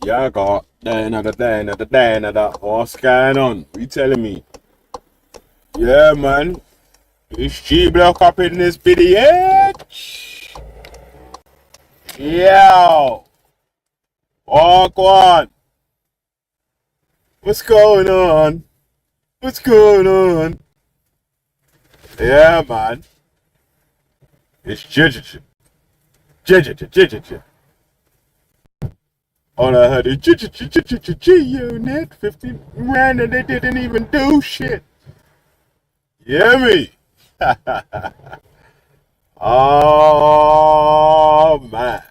Yeah, I got day another day, another day, another. What's going on? What you telling me? Yeah, man. It's G Block up in this video. Yo. Walk on. What's going on? What's going on? Yeah, man. It's Jijij. Jijij. All I heard is G-Unit 50 ran and they didn't even do shit. You hear me? Oh, man.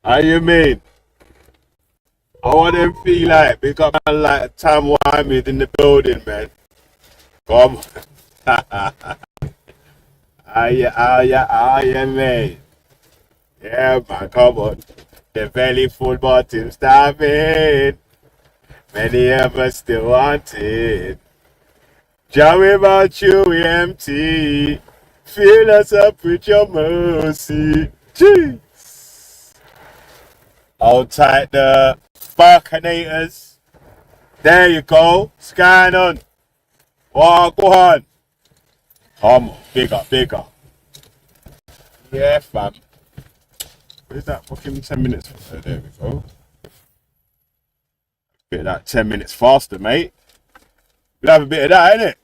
How you mean? I want them feel like big up man like Tam Wyman in the building, man. Come on. Man. Yeah, man, come on. The belly full bottom starving. Many of us still want it. Joey about you, we empty. Fill us up with your mercy. Jeez. Hold tight the Buccaneers. There you go. Scan on. Walk on. Come on. Bigger. Yeah, fam. Where's that fucking 10 minutes? There we go. Bit of that 10 minutes faster, mate. We'll have a bit of that, innit?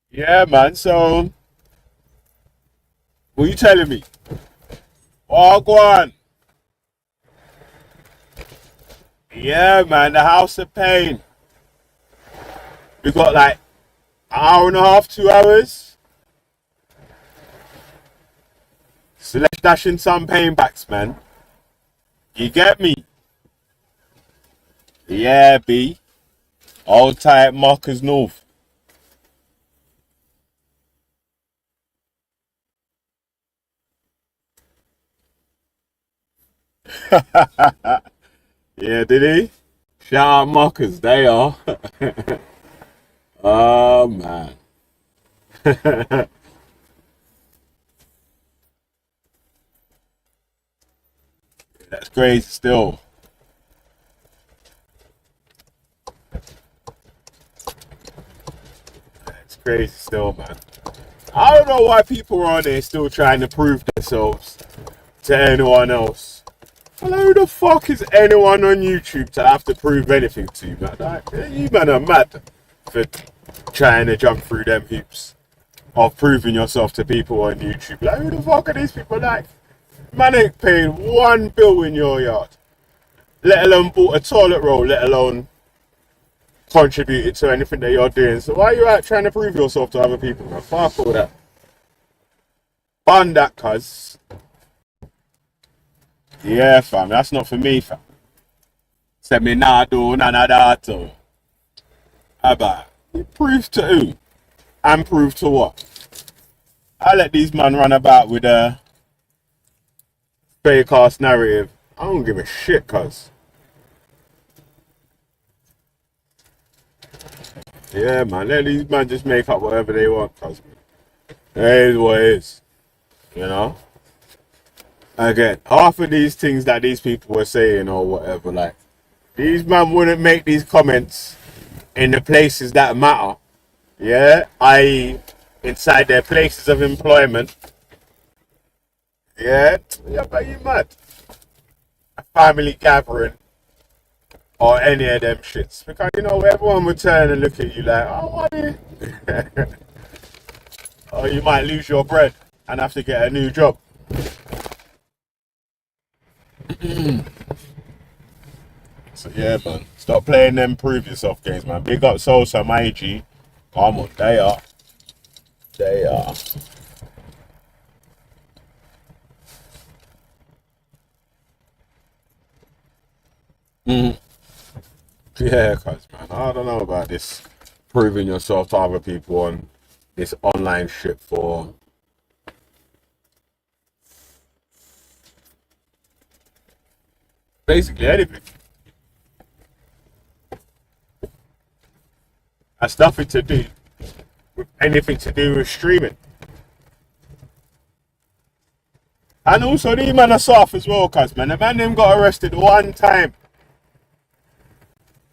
Yeah, man. So, what you telling me? Walk on. Yeah, man. The House of Pain. We got like an hour and a half, 2 hours. So let's dash in some painbacks, man. You get me? Yeah, B. Old tight Marcus North. Yeah, did he? Shout out Marcus, they are. Oh, man. That's crazy still. That's crazy still, man. I don't know why people are on there still trying to prove themselves to anyone else. Well, who the fuck is anyone on YouTube to have to prove anything to you, man? Like, you man are mad for trying to jump through them hoops of proving yourself to people on YouTube. Like, who the fuck are these people like? Man ain't paying one bill in your yard, let alone bought a toilet roll, let alone contributed to anything that you're doing. So why are you out trying to prove yourself to other people, man? Fuck all that. Bun that, cuz. Yeah, fam, that's not for me, fam. Said me nah do none of that. How about prove to who? And prove to what? I let these men run about with a fake ass narrative. I don't give a shit, cuz. Yeah, man, let these men just make up whatever they want, cuz. It is what it is, you know? Again, half of these things that these people were saying or whatever, like, these men wouldn't make these comments in the places that matter, yeah? I.e., inside their places of employment, yeah? Yeah, but you mad. A family gathering or any of them shits. Because, you know, everyone would turn and look at you like, oh, what are you? Or you might lose your bread and have to get a new job. So yeah, man. Stop playing them prove yourself games, man. Big up Sosa, my G. Come on, they are. They are. Mm. Yeah, cuz, man. I don't know about this proving yourself to other people on this online shit for basically anything. Has nothing to do with anything to do with streaming. And also, these man are soft as well, cuz, man. The man them got arrested one time.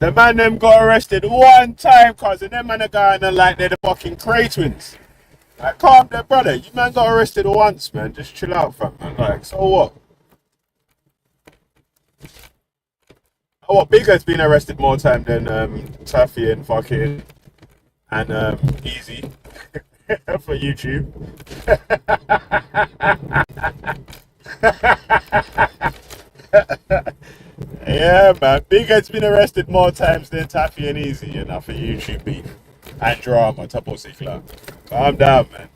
The man them got arrested one time, cuz, and them man are going on like they're the fucking Cray twins. Like, calm down, brother. You man got arrested once, man. Just chill out, fam, man. Like, so what? Oh, what? Bigger's been arrested more time than Taffy and fucking and Easy for YouTube. Yeah, man. Bigger's been arrested more times than Taffy and Easy, you know, for YouTube beef and drama. Tapo Sikla. Calm down, man.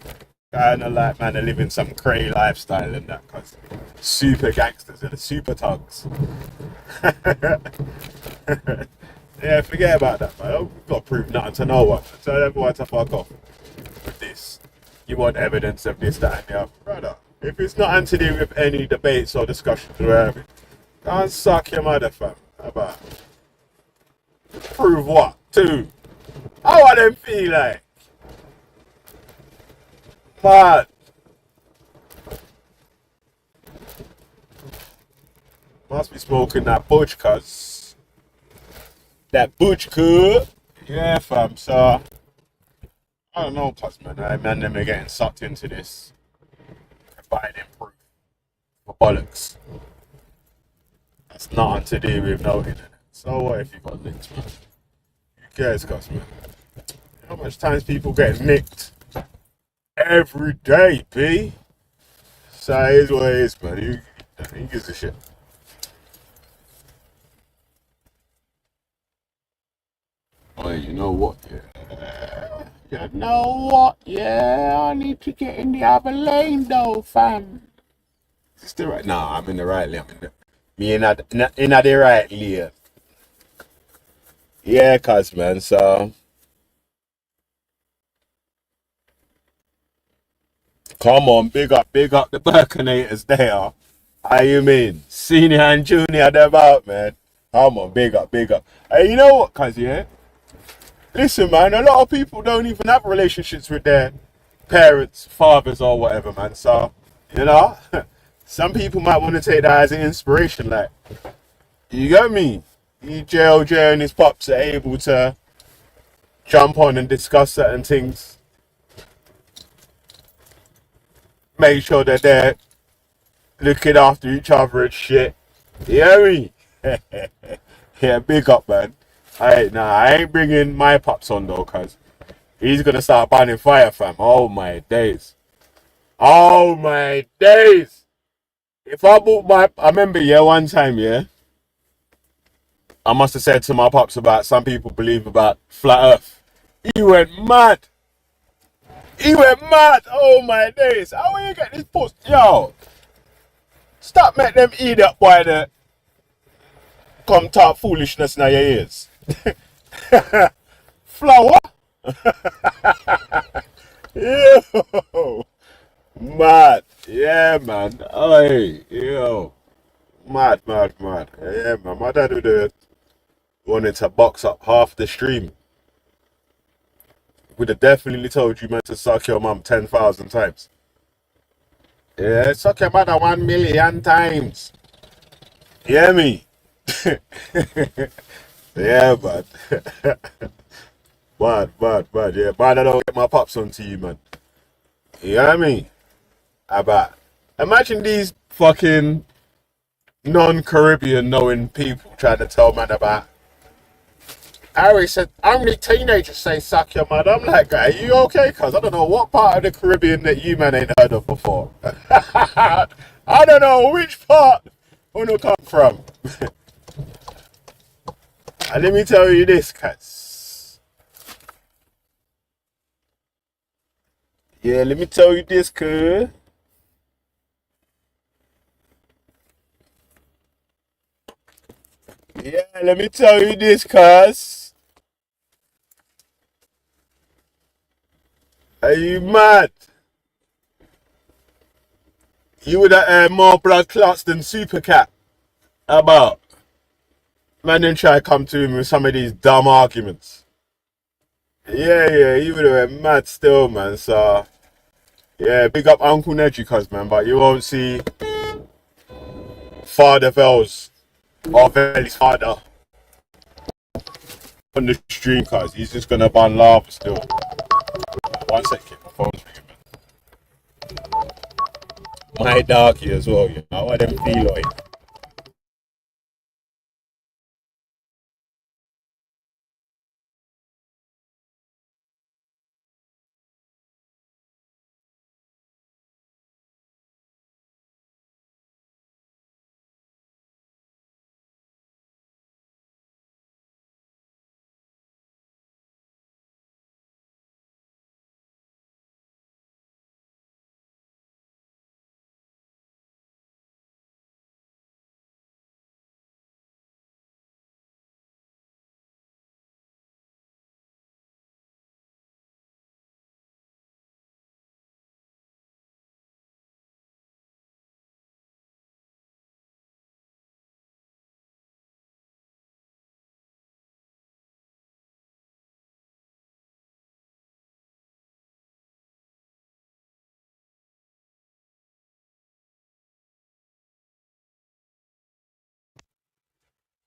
Kinda like, man, they're living some crazy lifestyle and that, cause super gangsters and the super thugs. Yeah, forget about that, man. We've got to prove nothing to no one. Tell everyone to fuck off with this. You want evidence of this, that, and the other. Brother, if it's not to do with any debates or discussions we're having, go and suck your mother, fam. How about? Prove what? Two. How are them feel like? Man. Must be smoking that butch, cuz. That butch, cuz. Yeah, fam, so. I don't know, cuz, man. I man, them are getting sucked into this. Buying them proof. For bollocks. That's nothing to do with no internet. So what if you got links, man? Who cares, cuz, man? How much times people get nicked? Every day, B. So it is what it is, man. Who gives a shit? Oh, you know what? Yeah. You know what? Yeah, I need to get in the other lane, though, fam. Is this the right? Nah, I'm in the right lane. I'm in the me in the right lane. Yeah, cuz, man. So come on, big up the Burkinators there. How you mean? Senior and junior, them out, man. Come on, big up, big up. Hey, you know what, cuz, yeah? Listen, man, a lot of people don't even have relationships with their parents, fathers, or whatever, man. So, you know, some people might want to take that as an inspiration. Like, you get me? JLJ and his pops are able to jump on and discuss certain things, make sure that they're looking after each other and shit. You hear me? Yeah, big up, man. I ain't bringing my pops on though, cuz he's gonna start banning fire, fam. Oh my days. Oh my days. If I bought I remember, yeah, one time, yeah, I must have said to my pops about some people believe about flat earth. He went mad. He went mad. Oh my days. How will you get this post? Yo, stop making them idiot boy that come talk foolishness in your ears. Flower? Yo, mad. Yeah, man. Oh, hey, yo. Mad. Yeah, man. My dad would have wanted to box up half the stream. Would have definitely told you, man, to suck your mum 10,000 times. Yeah, suck your mother 1,000,000 times. You hear me? Yeah, man. Bad. Yeah, bad I don't get my pops onto you, man. You hear me? About. Imagine these fucking non-Caribbean knowing people trying to tell man about. Harry said, only teenagers say suck your mother. I'm like, are you okay? Cause I don't know what part of the Caribbean that you man ain't heard of before. I don't know which part wanna come from. And let me tell you this, cuz. Yeah, let me tell you this, cuz. Yeah, let me tell you this, cuz. Are you mad? You would have more blood clots than Super Cat. How about? Man, then try to come to him with some of these dumb arguments. Yeah, you would have went mad still, man. So, yeah, big up Uncle Nedgy, cuz, man. But you won't see Father Vels or Veli's father on the stream, cause he's just gonna ban lava still. 1 second, my phone's ringing, man. My darky as well, you know. What them feel like?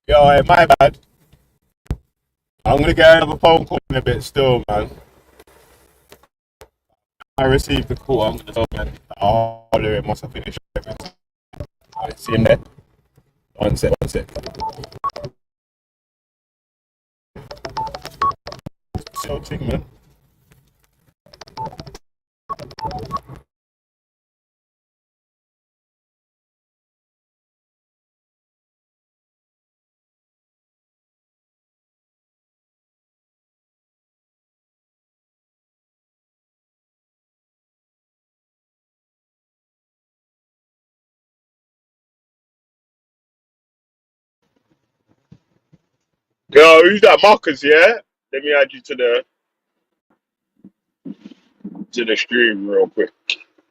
Yo, hey, my bad. I'm gonna get another phone call in a bit still, man. I received the call. I'm gonna go, man. I'll do it once I finish everything. Alright, see you in there. One sec, one sec. So thing, man. Yo, who's that? Marcus, yeah? Let me add you to the stream real quick.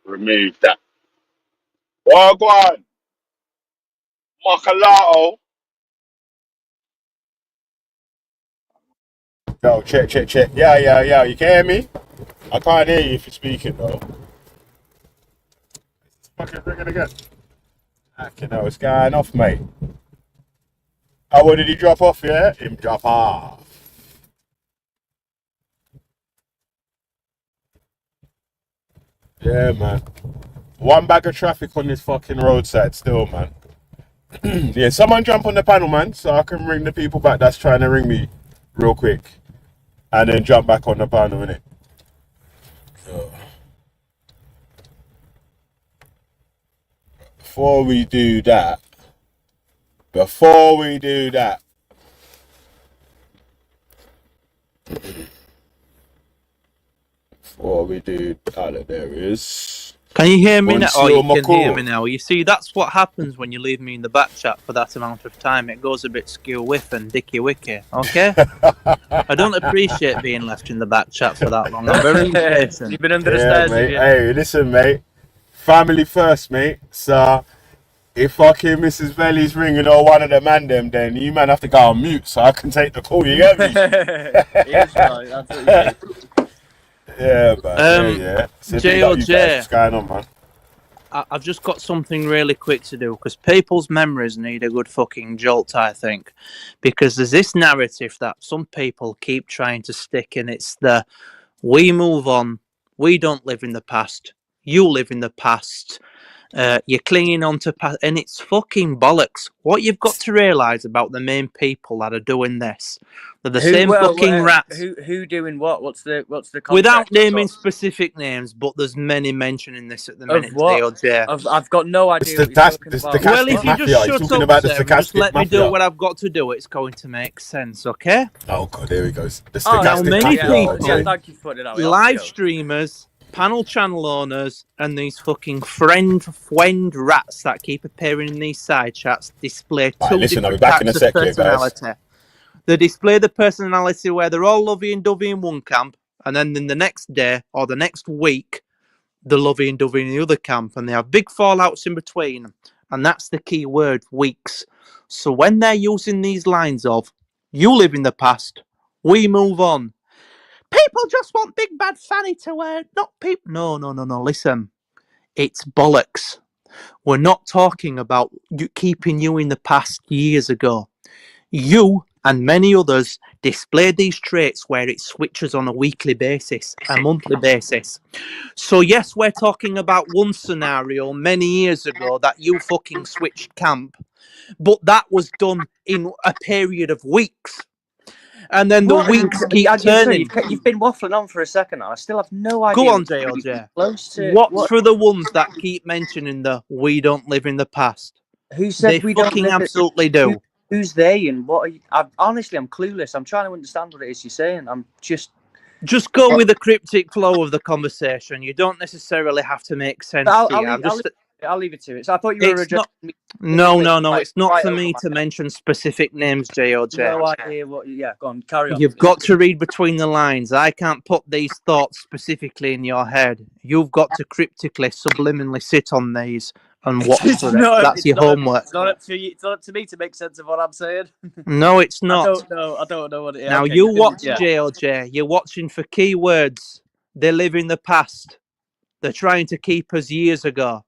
Remove that. Oh, go on. Macalato. Yo, check, check, check. Yeah. You can hear me? I can't hear you if you're speaking, though. It's fucking ringing again. You know what's going off, mate. Oh, what did he drop off, yeah? Him drop off. Yeah, man. One bag of traffic on this fucking roadside still, man. Yeah, someone jump on the panel, man, so I can ring the people back that's trying to ring me real quick. And then jump back on the panel, innit? So, before we do that, before we do that, there is. Can you hear me now? Oh, Monsieur you can Macau. hear me now. You see, that's what happens when you leave me in the back chat for that amount of time. It goes a bit skew whiff and dicky wicky, okay? I don't appreciate being left in the back chat for that long. I'm very impatient. You've been under the stairs, mate. have you? Hey, listen, mate. Family first, mate. So, if fucking Mrs. Veli's ringing or one of the man them, then you man have to go on mute so I can take the call. You get me? Yes, right. That's what you do. Yeah, man. Yeah. So JOJ. What's going on, man? I've just got something really quick to do because people's memories need a good fucking jolt, I think. Because there's this narrative that some people keep trying to stick, and it's the we move on, we don't live in the past, you live in the past, you're clinging on to past, and it's fucking bollocks. What you've got to realise about the main people that are doing this, they're the same fucking rats. Who doing what? What's the context? Without naming specific names, but there's many mentioning this at the minute. DOJ. I've got no idea. Well, if you just shut up, Sam, just let me do what I've got to do. It's going to make sense, okay? Oh god, there he goes. The now many people, thank you for putting it out. live streamers, panel channel owners, and these fucking friend rats that keep appearing in these side chats display two different types of personality. They display the personality where they're all lovey and dovey in one camp, and then in the next day or the next week, they're lovey and dovey in the other camp, and they have big fallouts in between. And that's the key word, weeks. So when they're using these lines of, you live in the past, we move on. People just want Big Bad Fanny to not people. No. Listen, it's bollocks. We're not talking about keeping you in the past years ago. You and many others display these traits where it switches on a weekly basis, a monthly basis. So yes, we're talking about one scenario many years ago that you fucking switched camp, but that was done in a period of weeks. And then the weeks keep turning. You've been waffling on for a second now. I still have no idea. Go on, JLJ. What's for the ones that keep mentioning the "we don't live in the past"? Who said they we fucking don't live absolutely do? Who's they and what? Are you, honestly, I'm clueless. I'm trying to understand what it is you're saying. I'm just go with the cryptic flow of the conversation. You don't necessarily have to make sense. I'll leave it to it. So I thought you were addressing me. No. It's not for me to mention specific names, JOJ. No idea what. Yeah, go on, carry on. You've got to read between the lines. I can't put these thoughts specifically in your head. You've got to cryptically, subliminally sit on these and watch for it. That's your homework. It's not up to me to make sense of what I'm saying. No, it's not. I don't know what it is. Now, you watch JLJ. You're watching for keywords. They live in the past. They're trying to keep us years ago.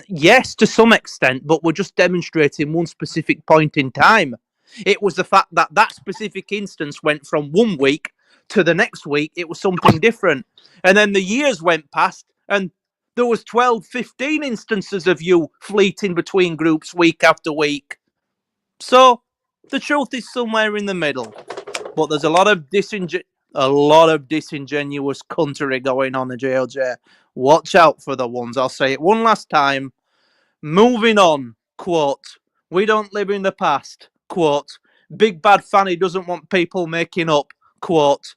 Yes, to some extent, but we're just demonstrating one specific point in time. It was the fact that that specific instance went from 1 week to the next week. It was something different. And then the years went past and there was 12, 15 instances of you fleeting between groups week after week. So the truth is somewhere in the middle. But there's a lot of disingenuous cuntery going on in JLJ. Watch out for the ones. I'll say it one last time. Moving on, quote, we don't live in the past, quote, Big Bad Fanny doesn't want people making up, quote,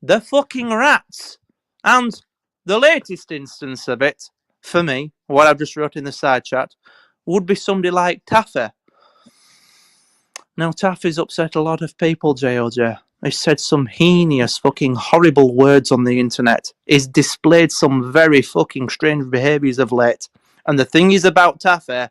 they're fucking rats. And the latest instance of it, for me, what I've just wrote in the side chat, would be somebody like Taffy. Now, Taffy's upset a lot of people, JOJ. He's said some heinous, fucking horrible words on the internet. He's displayed some very fucking strange behaviours of late. And the thing is about Taffy,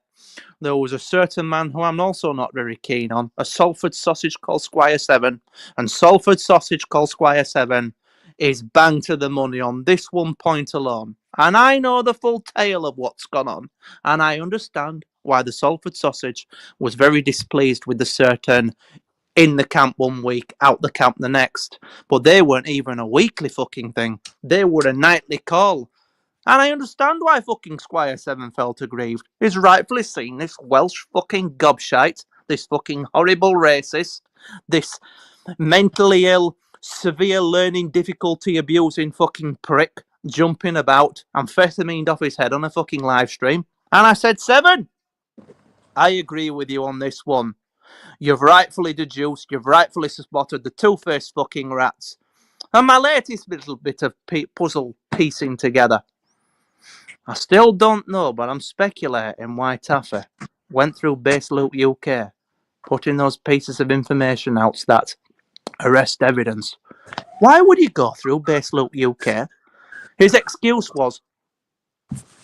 there was a certain man who I'm also not very keen on, a Salford sausage called Squire 7. And Salford sausage called Squire 7 is bang to the money on this one point alone. And I know the full tale of what's gone on. And I understand why the Salford sausage was very displeased with the certain in the camp 1 week, out the camp the next. But they weren't even a weekly fucking thing. They were a nightly call. And I understand why fucking Squire 7 felt aggrieved. He's rightfully seen this Welsh fucking gobshite, this fucking horrible racist, this mentally ill, severe learning difficulty abusing fucking prick jumping about amphetamine off his head on a fucking live stream. And I said, 7, I agree with you on this one. You've rightfully deduced, you've rightfully spotted the two-faced fucking rats. And my latest little bit of puzzle piecing together. I still don't know, but I'm speculating why Taffy went through Base Loop UK, putting those pieces of information out that arrest evidence. Why would he go through Base Loop UK? His excuse was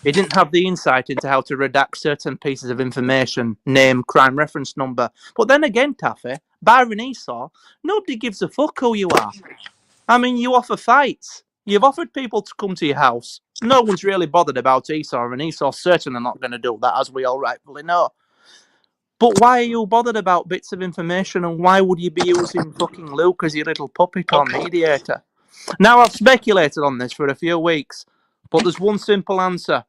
he didn't have the insight into how to redact certain pieces of information, name, crime reference number. But then again, Taffy, Byron Esau, nobody gives a fuck who you are. I mean, you offer fights. You've offered people to come to your house. No one's really bothered about Esau, and Esau's certainly not going to do that, as we all rightfully know. But why are you bothered about bits of information, and why would you be using fucking Luke as your little puppet or mediator? Now, I've speculated on this for a few weeks, but there's one simple answer.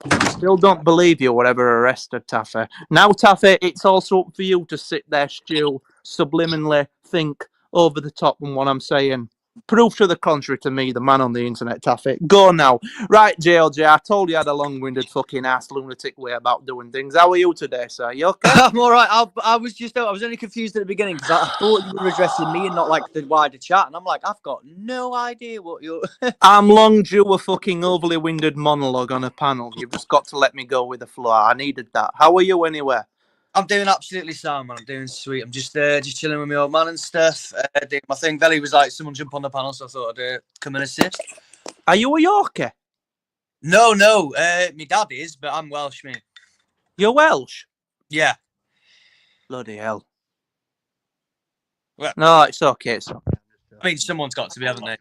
I still don't believe you were ever arrested, Taffy. Now, Taffy, it's also up for you to sit there, Stu, subliminally think over the top on what I'm saying. Proof to the contrary to me, the man on the internet, Taffy. Go now. Right, JLJ, I told you I had a long-winded fucking ass lunatic way about doing things. How are you today, sir? You okay? I'm all right. I was only confused at the beginning because I thought you were addressing me and not like the wider chat. And I'm like, I've got no idea what you're... I'm long due a fucking overly winded monologue on a panel. You've just got to let me go with the flow. I needed that. How are you anyway? I'm doing absolutely sound, man. I'm doing sweet. I'm just chilling with my old man and stuff. Doing my thing. Belly was like, someone jump on the panel, so I thought I'd come and assist. Are you a Yorkie? No. My dad is, but I'm Welsh, mate. You're Welsh? Yeah. Bloody hell. Well, no, it's okay. It's okay. I mean, someone's got to be, haven't they?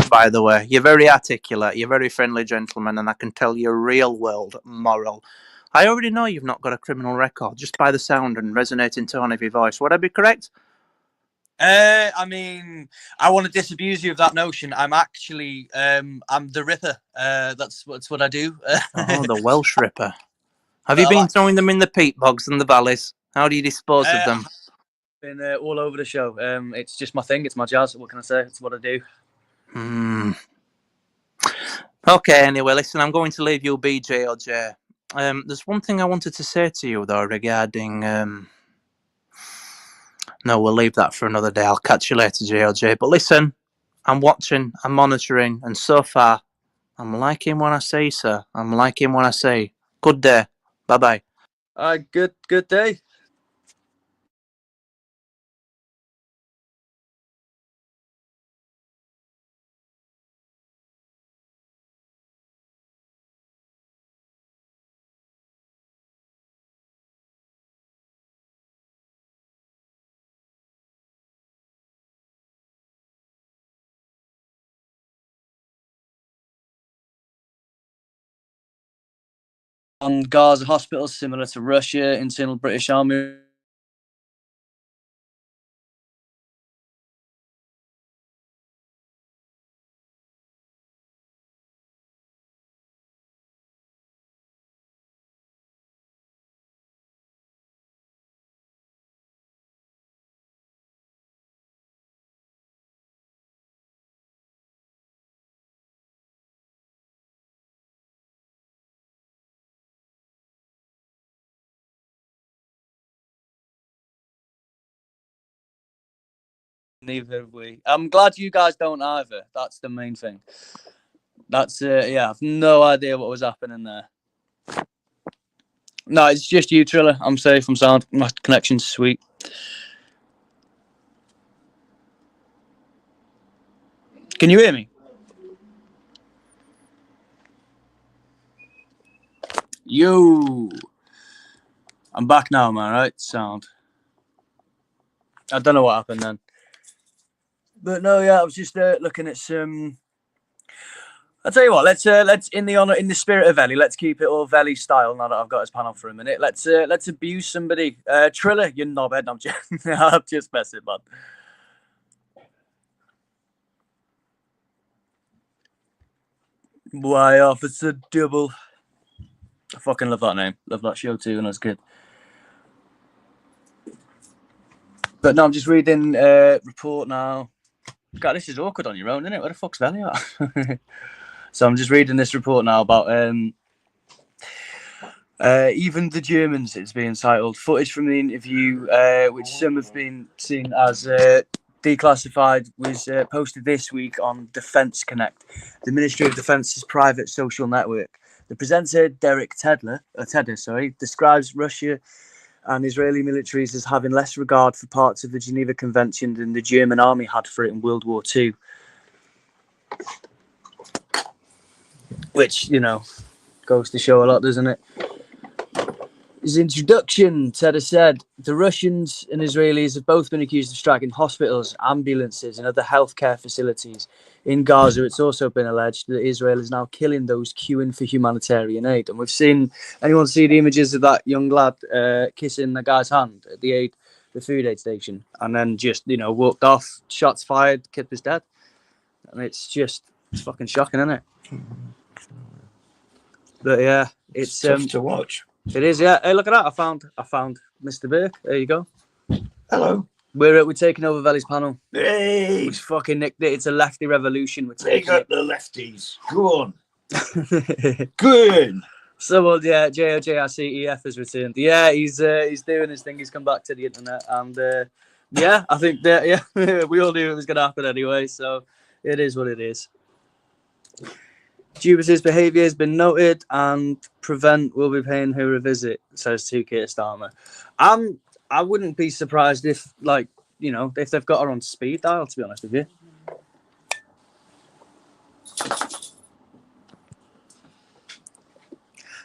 By the way, you're very articulate, you're a very friendly gentleman, and I can tell you're real world moral. I already know you've not got a criminal record just by the sound and resonating tone of your voice. Would I be correct? I mean, I want to disabuse you of that notion. I'm actually, I'm the Ripper. That's what I do. Oh, the Welsh Ripper. Have you been throwing them in the peat bogs and the valleys? How do you dispose of them? Been all over the show. It's just my thing. It's my jazz. What can I say? It's what I do. Okay, anyway, listen, I'm going to leave you be, JOJ. There's one thing I wanted to say to you, though, regarding... No, we'll leave that for another day. I'll catch you later, JOJ. But listen, I'm watching, I'm monitoring, and so far, I'm liking what I say, sir. I'm liking what I say. Good day. Bye-bye. Good day. On Gaza hospitals, similar to Russia, internal British Army. Neither have we. I'm glad you guys don't either. That's the main thing. That's yeah. I've no idea what was happening there. No, it's just you, Triller. I'm safe. I'm sound. My connection's sweet. Can you hear me? Yo, I'm back now, man. Right, sound. I don't know what happened then. But no, yeah, I was just looking at some. I'll tell you what. Let's in the spirit of Ellie, let's keep it all Velly style. Now that I've got his panel for a minute, let's abuse somebody. Triller, you knobhead. I'm just messing, man. Why, Officer Double? I fucking love that name. Love that show too when I was a kid. But no, I'm just reading report now. God, this is awkward on your own, isn't it? Where the fuck's Velly at? So I'm just reading this report now about even the Germans. It's being titled footage from the interview, which some have been seen as declassified, was posted this week on Defence Connect, the Ministry of Defence's private social network. The presenter, Derek Tedder, describes Russia and Israeli militaries as having less regard for parts of the Geneva Convention than the German army had for it in World War II. Which, you know, goes to show a lot, doesn't it? His introduction, Tedder said, the Russians and Israelis have both been accused of striking hospitals, ambulances and other healthcare facilities. In Gaza, it's also been alleged that Israel is now killing those queuing for humanitarian aid. And we've seen, anyone see the images of that young lad kissing the guy's hand at the food aid station, and then just, you know, walked off, shots fired, kid was dead. And it's fucking shocking, isn't it? But yeah, it's tough to watch. It is, yeah. Hey, look at that! I found Mr. Burke. There you go. Hello. We're taking over Valley's panel. Hey, We've fucking nicked it. It's a lefty revolution. We're they taking got it. the lefties. Go on. Good. So, well, yeah, JOJRCEF has returned. Yeah, he's doing his thing. He's come back to the internet, and yeah, I think that we all knew it was going to happen anyway. So it is what it is. Jupiter's behaviour has been noted, and Prevent will be paying her a visit, says 2K Starmer. I wouldn't be surprised if, like, you know, if they've got her on speed dial, to be honest with you.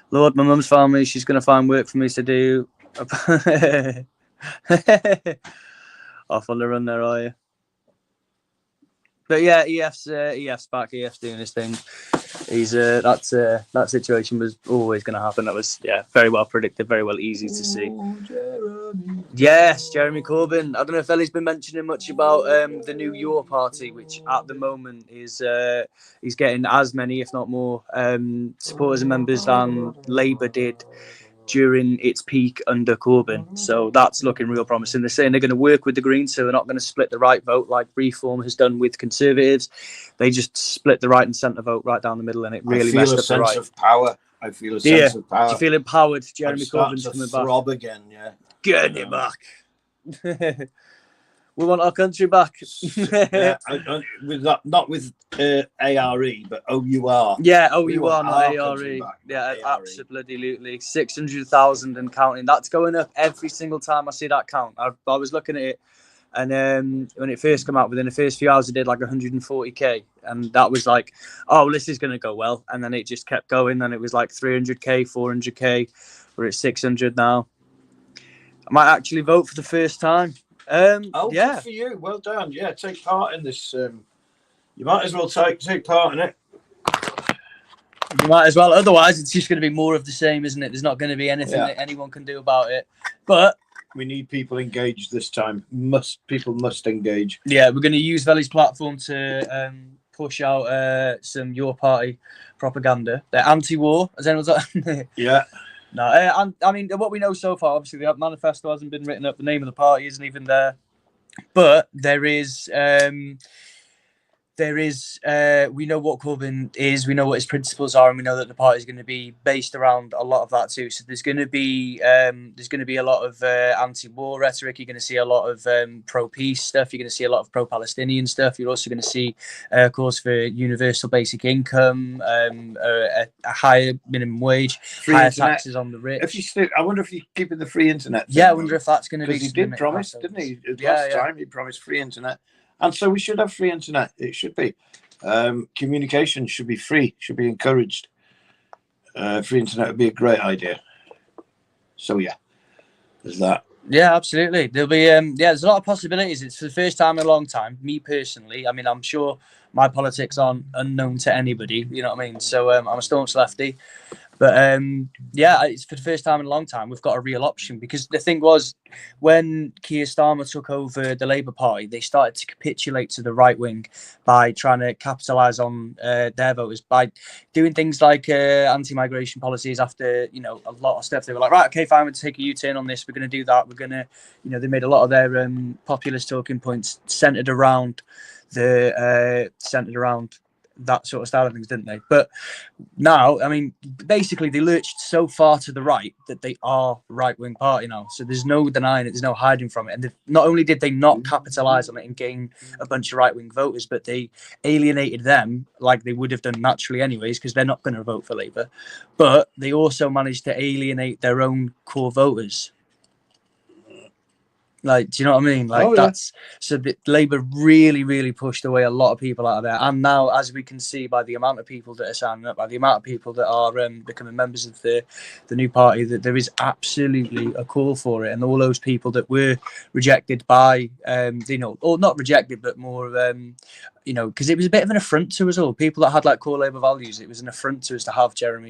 Lord, my mum's found me. She's going to find work for me to do. Off on the run there, are you? But yeah, EF's back. EF's doing his thing. He's that situation was always going to happen. That was very well predicted, very well easy to see. Jeremy. Yes, Jeremy Corbyn. I don't know if Ellie's been mentioning much about the new Your Party, which at the moment is he's getting as many, if not more, supporters and members than Labour did during its peak under Corbyn. So that's looking real promising. They're saying they're going to work with the Greens, so they're not going to split the right vote like Reform has done with Conservatives. They just split the right and centre vote right down the middle, and it really messed up the right. I feel a sense of power. Do you feel empowered? Jeremy Corbyn's coming back. Throb again, yeah. Get it back. We want our country back. Yeah, with that, not with ARE, but OUR. Yeah, OUR, not ARE. Yeah, absolutely. 600,000 and counting. That's going up every single time I see that count. I was looking at it, and when it first came out, within the first few hours, it did like 140k, and that was like, oh, this is going to go well. And then it just kept going, and it was like 300k, 400k. We're at 600 now. I might actually vote for the first time. Good for you. Well done. Yeah, take part in this. You might as well take part in it. You might as well. Otherwise, it's just going to be more of the same, isn't it? There's not going to be anything that anyone can do about it. But we need people engaged this time. People must engage. Yeah, we're going to use Veli's platform to push out some Your Party propaganda. They're anti-war, as anyone's like. Yeah. No, I mean, what we know so far, obviously, the manifesto hasn't been written up. The name of the party isn't even there. But there is, we know what Corbyn is, we know what his principles are, and we know that the party is going to be based around a lot of that too. So there's going to be a lot of anti-war rhetoric. You're going to see a lot of pro-peace stuff. You're going to see a lot of pro-Palestinian stuff. You're also going to see calls for universal basic income, a higher minimum wage, higher taxes on the rich. I wonder if he's keeping the free internet. Yeah, I wonder if that's going to be. Because he did promise, didn't he? Last time he promised free internet. And so we should have free internet. It should be. Communication should be free, should be encouraged. Free internet would be a great idea. So, yeah, there's that. Yeah, absolutely. There'll be, there's a lot of possibilities. It's the first time in a long time. Me personally, I mean, I'm sure my politics aren't unknown to anybody. You know what I mean? So I'm a staunch lefty. But it's for the first time in a long time we've got a real option, because the thing was, when Keir Starmer took over the Labour Party, they started to capitulate to the right wing by trying to capitalise on their voters by doing things like anti-migration policies. After a lot of stuff, they were like, right, okay, fine, we'll take a U-turn on this. We're going to do that. We're going to, they made a lot of their populist talking points centred around that sort of style of things, didn't they? But now, I mean, basically they lurched so far to the right that they are a right-wing party now. So there's no denying it. There's no hiding from it. And not only did they not capitalise on it and gain a bunch of right-wing voters, but they alienated them like they would have done naturally anyways, because they're not going to vote for Labour. But they also managed to alienate their own core voters. Like, do you know what I mean? Like, so the Labour really, really pushed away a lot of people out of there. And now, as we can see by the amount of people that are signing up, by the amount of people that are becoming members of the new party, that there is absolutely a call for it. And all those people that were rejected by, or not rejected, but more, because it was a bit of an affront to us all. People that had like core Labour values, it was an affront to us to have Keir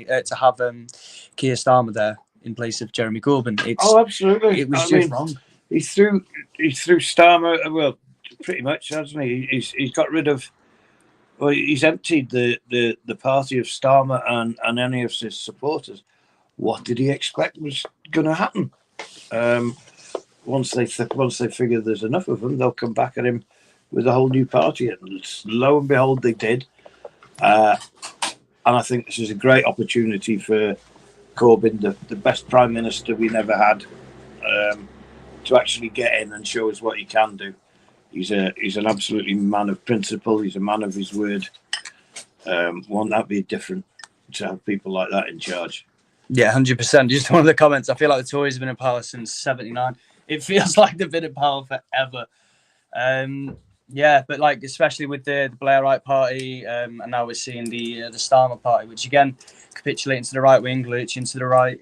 Starmer there in place of Jeremy Corbyn. Absolutely. It was just wrong. He threw Starmer, well, pretty much, hasn't he? He's got rid of, he's emptied the party of Starmer and any of his supporters. What did he expect was going to happen? Once they figure there's enough of them, they'll come back at him with a whole new party. And lo and behold, they did. And I think this is a great opportunity for Corbyn, the best prime minister we never had, to actually get in and show us what he can do. He's an absolutely man of principle. He's a man of his word. Won't that be different to have people like that in charge? Yeah, 100%. Just one of the comments. I feel like the Tories have been in power since '79. It feels like they've been in power forever. But like, especially with the Blairite party, and now we're seeing the Starmer party, which again capitulating to the right wing, lurching to the right.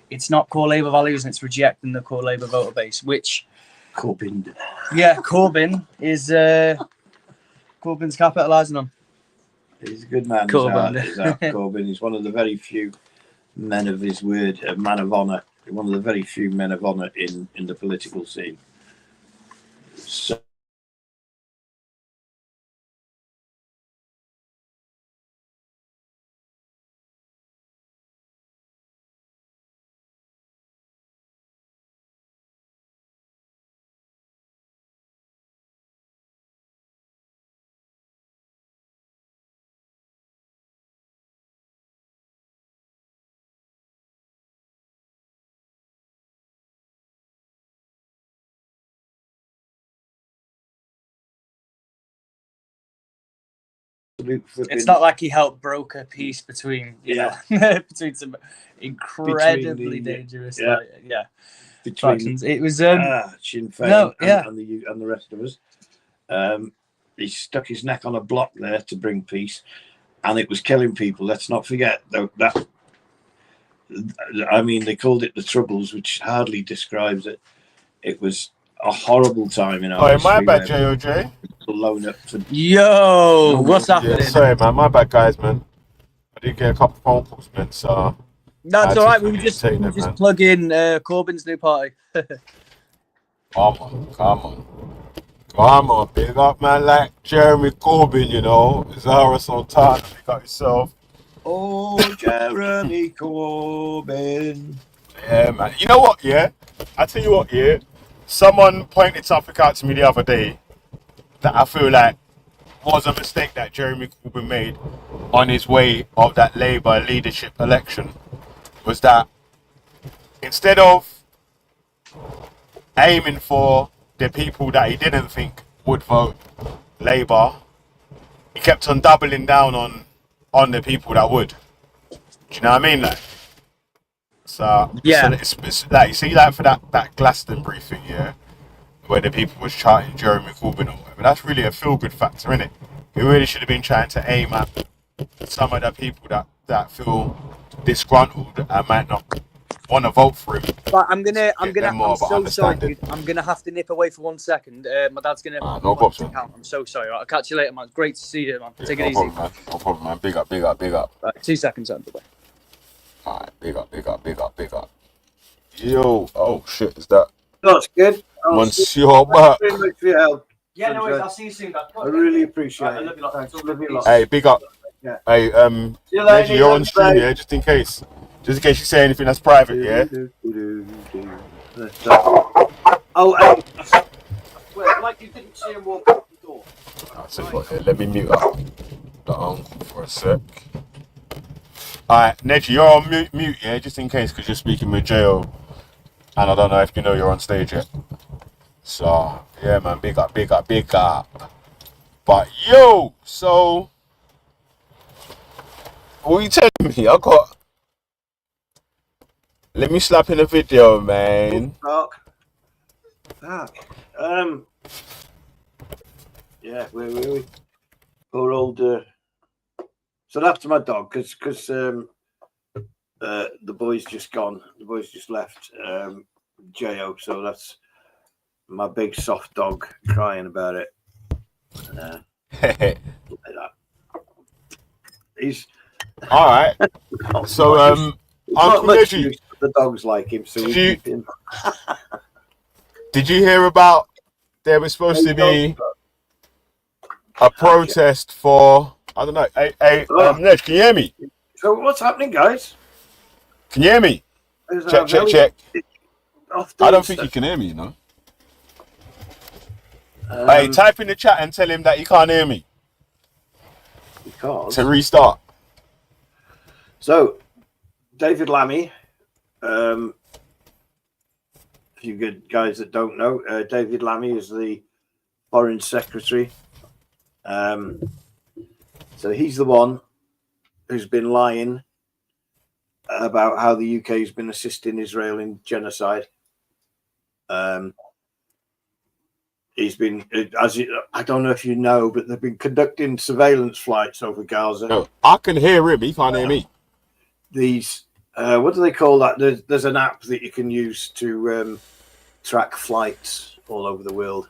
It's not core Labour values, and it's rejecting the core Labour voter base, which Corbyn. Yeah, Corbyn is Corbyn's capitalising on. He's a good man. Corbyn. Corbyn. He's one of the very few men of his word, a man of honour. One of the very few men of honour in the political scene. So, it's not like he helped broker peace between, you know, between some incredibly dangerous, between factions. It was Sinn Féin and the rest of us. He stuck his neck on a block there to bring peace, and it was killing people. Let's not forget that. I mean, they called it the Troubles, which hardly describes it. It was a horrible time in our history. My bad, JOJ. Blown up for... Yo, what's happening? Yeah, sorry, man. My bad, guys, man. I did get a couple phone calls, man. So that's all right. We just plug in Corbyn's new party. Come on. Big up, man, like Jeremy Corbyn, you know. Zahra Sultan, big up yourself. Oh, Jeremy Corbyn. Yeah, man. You know what, yeah? I tell you what, yeah? Someone pointed something out to me the other day that I feel like was a mistake that Jeremy Corbyn made on his way of that Labour leadership election. Was that instead of aiming for the people that he didn't think would vote Labour, he kept on doubling down on the people that would. Do you know what I mean? Like, so it's like, you see, like for that Glastonbury thing, yeah, where the people was chanting Jeremy Corbyn or whatever, that's really a feel-good factor, innit? He really should have been trying to aim at some of the people that feel disgruntled and might not want to vote for him. But I'm so sorry, dude. I'm gonna have to nip away for 1 second. My dad's gonna. No problem. I'm so sorry. I'll catch you later, man. Great to see you, man. Take it easy. No problem, man. Big up. Right, 2 seconds out of the way. Alright, big up. Yo, oh shit, is that? That's good. Monsieur back. Very much for your help. Yeah, no worries. I'll see you soon, guys. I really appreciate it. I love you lot. Thanks. Love you lot. Hey, big up. Yeah. Hey, Reggie, you're on stream, yeah, just in case you say anything that's private, yeah. Oh, hey. Well, like you didn't see him walk out the door. I'll tell you what, let me mute up the uncle for a sec. Alright, Neji, you're on mute, yeah, just in case, because you're speaking with Jo, and I don't know if you know you're on stage yet. So, yeah, man, big up. But, yo, so, what are you telling me? Let me slap in a video, man. Fuck. Yeah, where were we? Poor old... So after my dog, because the boy's just gone. The boy's just left Jo, so that's my big soft dog crying about it. Like that. He's all right. So Uncle Reggie, the dogs like him, so we keep him. Did you hear about there was supposed to be a protest for, I don't know, Ned, can you hear me? So what's happening, guys? Can you hear me? Check. I don't think you can hear me, you know. Hey, type in the chat and tell him that you can't hear me. Because to restart. So, David Lammy, for you good guys that don't know, David Lammy is the Foreign Secretary. So he's the one who's been lying about how the UK has been assisting Israel in genocide. He's been, I don't know if you know, but they've been conducting surveillance flights over Gaza. No, I can hear him. He can't hear me. These, what do they call that? There's an app that you can use to track flights all over the world.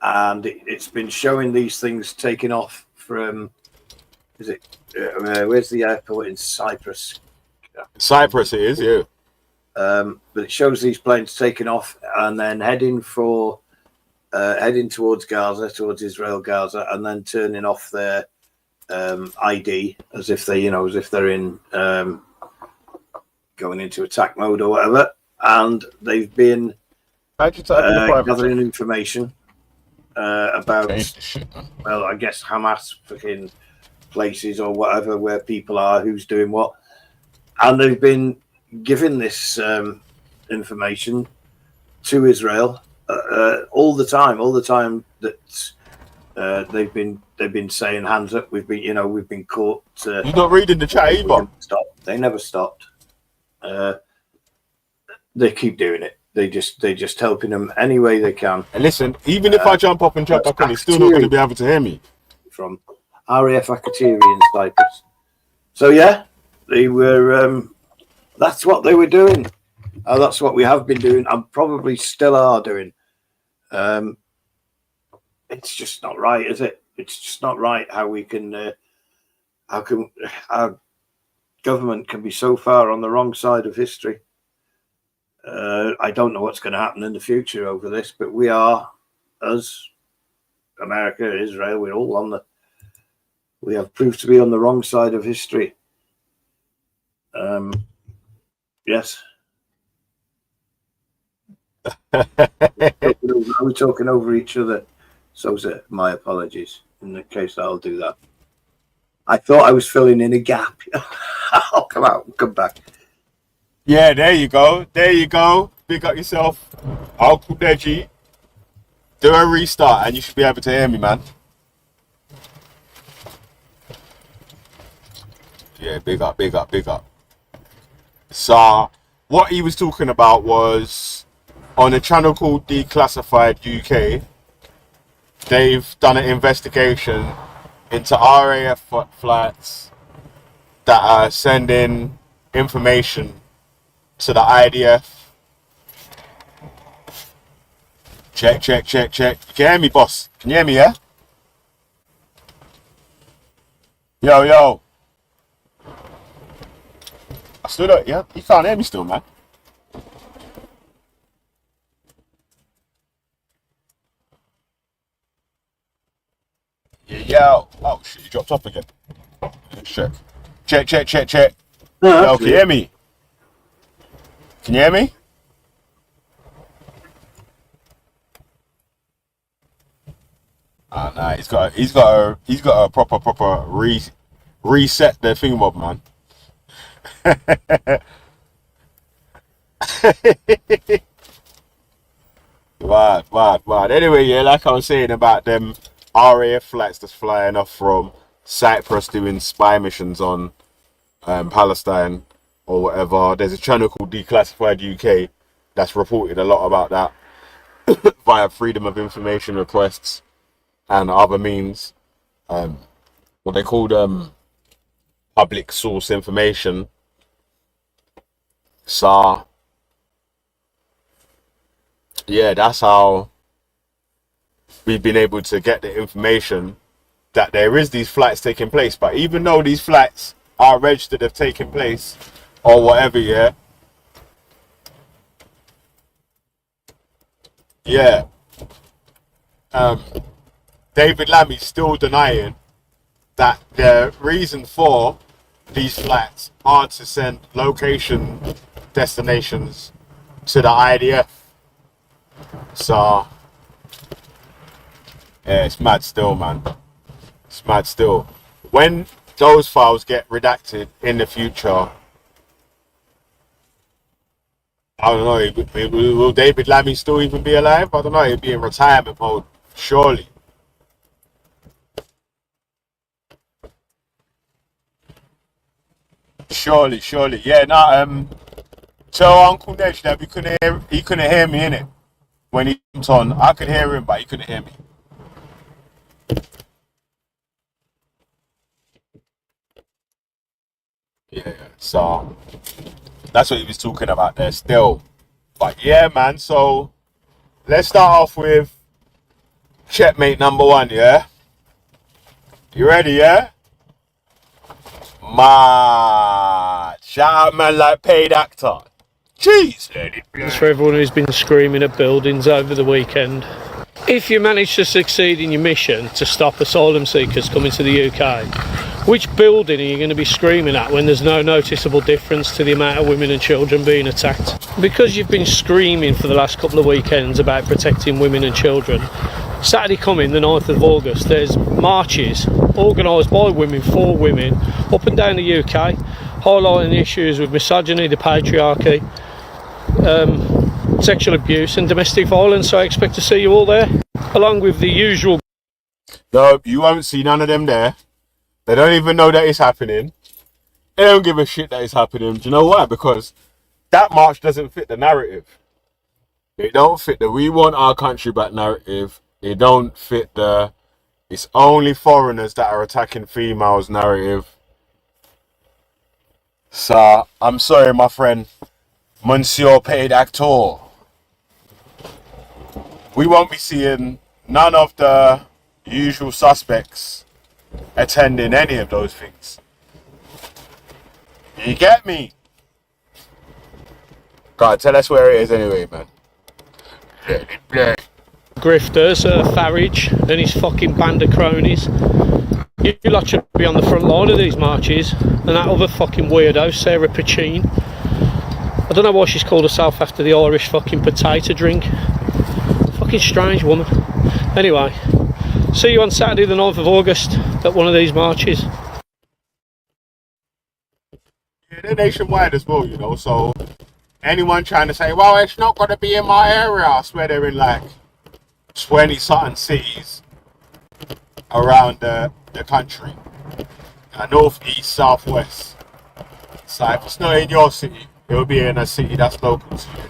and it's been showing these things taking off from. Is it? Where's the airport in Cyprus? Cyprus, it is, yeah. But it shows these planes taking off and then heading towards Gaza, towards Israel, Gaza, and then turning off their ID as if they're in going into attack mode or whatever. And they've been gathering information about, well, I guess Hamas fucking places or whatever where people are, who's doing what, and they've been giving this information to Israel all the time that they've been saying hands up, we've been caught. You're not reading the chat either. They never stopped. They keep doing it. They just helping them any way they can. And listen, even if I jump up and jump back on, you're still not going to be able to hear me. From RAF Akatiri in Cyprus. So yeah, they were. That's what they were doing. That's what we have been doing, and probably still are doing. It's just not right, is it? It's just not right how we can. How can our government can be so far on the wrong side of history? I don't know what's going to happen in the future over this, but we are, as America, Israel, we're all on the. We have proved to be on the wrong side of history. Yes. Are we talking over each other? So my apologies. In the case I'll do that. I thought I was filling in a gap. I'll come out and come back. Yeah, there you go. There you go. Big up yourself. Uncle Deji. Do a restart and you should be able to hear me, man. Yeah, big up, big up, big up. So, what he was talking about was on a channel called Declassified UK, they've done an investigation into RAF flights that are sending information to the IDF. Check, check, check, check. You can hear me, boss? Can you hear me, yeah? Yo, yo. I stood up, yeah? You can't hear me still, man. Yeah, yo. Oh, shit, you dropped off again. Check. Check, check, check, check. Yo, can you hear me? Can you hear me? Nah, he's got a proper reset the thingamabob, man. Right. Anyway, yeah, like I was saying about them RAF flights that's flying off from Cyprus doing spy missions on Palestine or whatever. There's a channel called Declassified UK that's reported a lot about that via freedom of information requests and other means. What they called public source information. So yeah, that's how we've been able to get the information that there is these flights taking place. But even though these flights are registered have taken place or whatever, David Lammy's still denying that the reason for these flights are to send location destinations to the IDF. So yeah, it's mad still, man. It's mad still. When those files get redacted in the future, I don't know, will David Lammy still even be alive? I don't know, he'll be in retirement mode, surely. Surely. Yeah, tell Uncle Ned that he couldn't hear me, innit? When he jumped on, I could hear him, but he couldn't hear me. Yeah, so that's what he was talking about there still. But yeah, man, so let's start off with checkmate number 1, yeah? You ready, yeah? Mad. Shout out man like paid actor. Jeez, lady. For everyone who's been screaming at buildings over the weekend. If you manage to succeed in your mission to stop asylum seekers coming to the UK, which building are you going to be screaming at when there's no noticeable difference to the amount of women and children being attacked? Because you've been screaming for the last couple of weekends about protecting women and children, Saturday coming, the 9th of August, there's marches organised by women, for women, up and down the UK, highlighting the issues with misogyny, the patriarchy, sexual abuse and domestic violence. So I expect to see you all there, along with the usual. No, you won't see none of them there. They don't even know that it's happening. They don't give a shit that it's happening. Do you know why? Because that march doesn't fit the narrative. It don't fit the "we want our country back" narrative. It don't fit the "it's only foreigners that are attacking females" narrative. So, I'm sorry, my friend. Monsieur paid actor. We won't be seeing none of the usual suspects attending any of those things. You get me? God, tell us where it is anyway, man. Grifters, Farage and his fucking band of cronies. You lot should be on the front line of these marches. And that other fucking weirdo, Sarah Pachin. I don't know why she's called herself after the Irish fucking potato drink. Fucking strange woman. Anyway, see you on Saturday the 9th of August at one of these marches. Yeah, they're nationwide as well, you know, so anyone trying to say, well, it's not going to be in my area, I swear they're in like 20-something cities around the country. North, east, south, west. So if it's not in your city, it will be in a city that's local to you.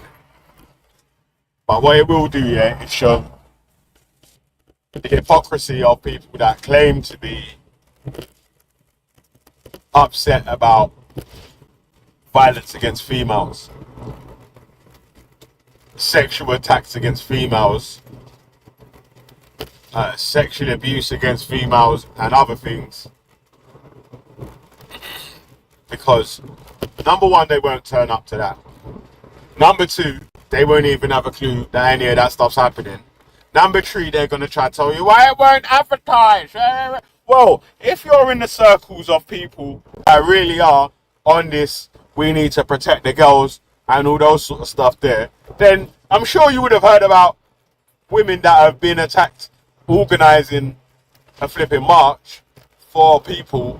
But what it will do, yeah, is show the hypocrisy of people that claim to be upset about violence against females, sexual attacks against females, sexual abuse against females and other things. Because number 1, they won't turn up to that. Number 2, they won't even have a clue that any of that stuff's happening. Number 3, they're going to try to tell you why it won't advertise. Well, if you're in the circles of people that really are on this, we need to protect the girls and all those sort of stuff there, then I'm sure you would have heard about women that have been attacked organising a flipping march for people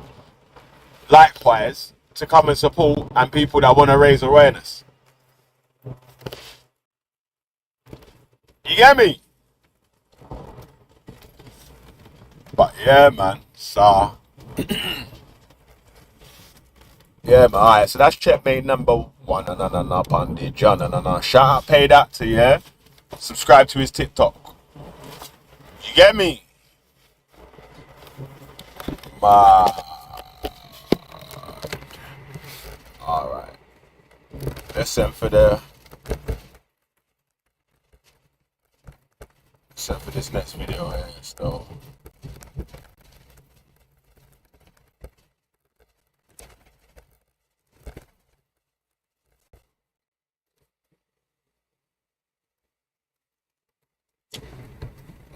likewise to come and support, and people that want to raise awareness. You get me? But yeah, man. So yeah, man. Alright, so that's checkmate number 1. No, Pandy John. No. Shout out, paid actor, yeah? Subscribe to his TikTok. You get me? Alright. Let's send for this next video here, so.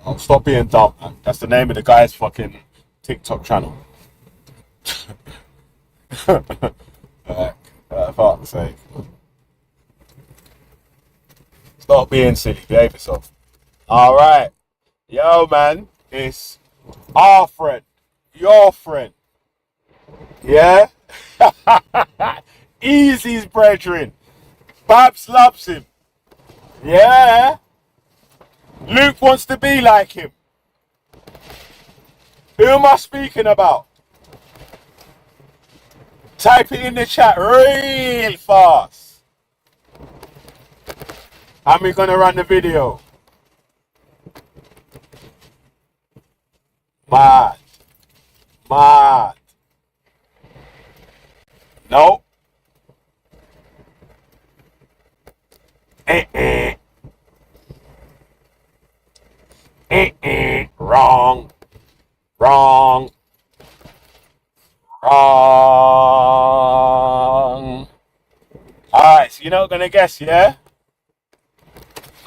Oh, stop being dumb, man. That's the name of the guy's fucking TikTok channel. Fuck's sake. Stop being silly, behave yourself. Alright. Yo, man. It's our friend. Your friend. Yeah? Easy's brethren. Babs loves him. Yeah? Luke wants to be like him. Who am I speaking about? Type it in the chat real fast. How am I gonna run the video? Mad. No. Eh. You're not gonna guess, yeah?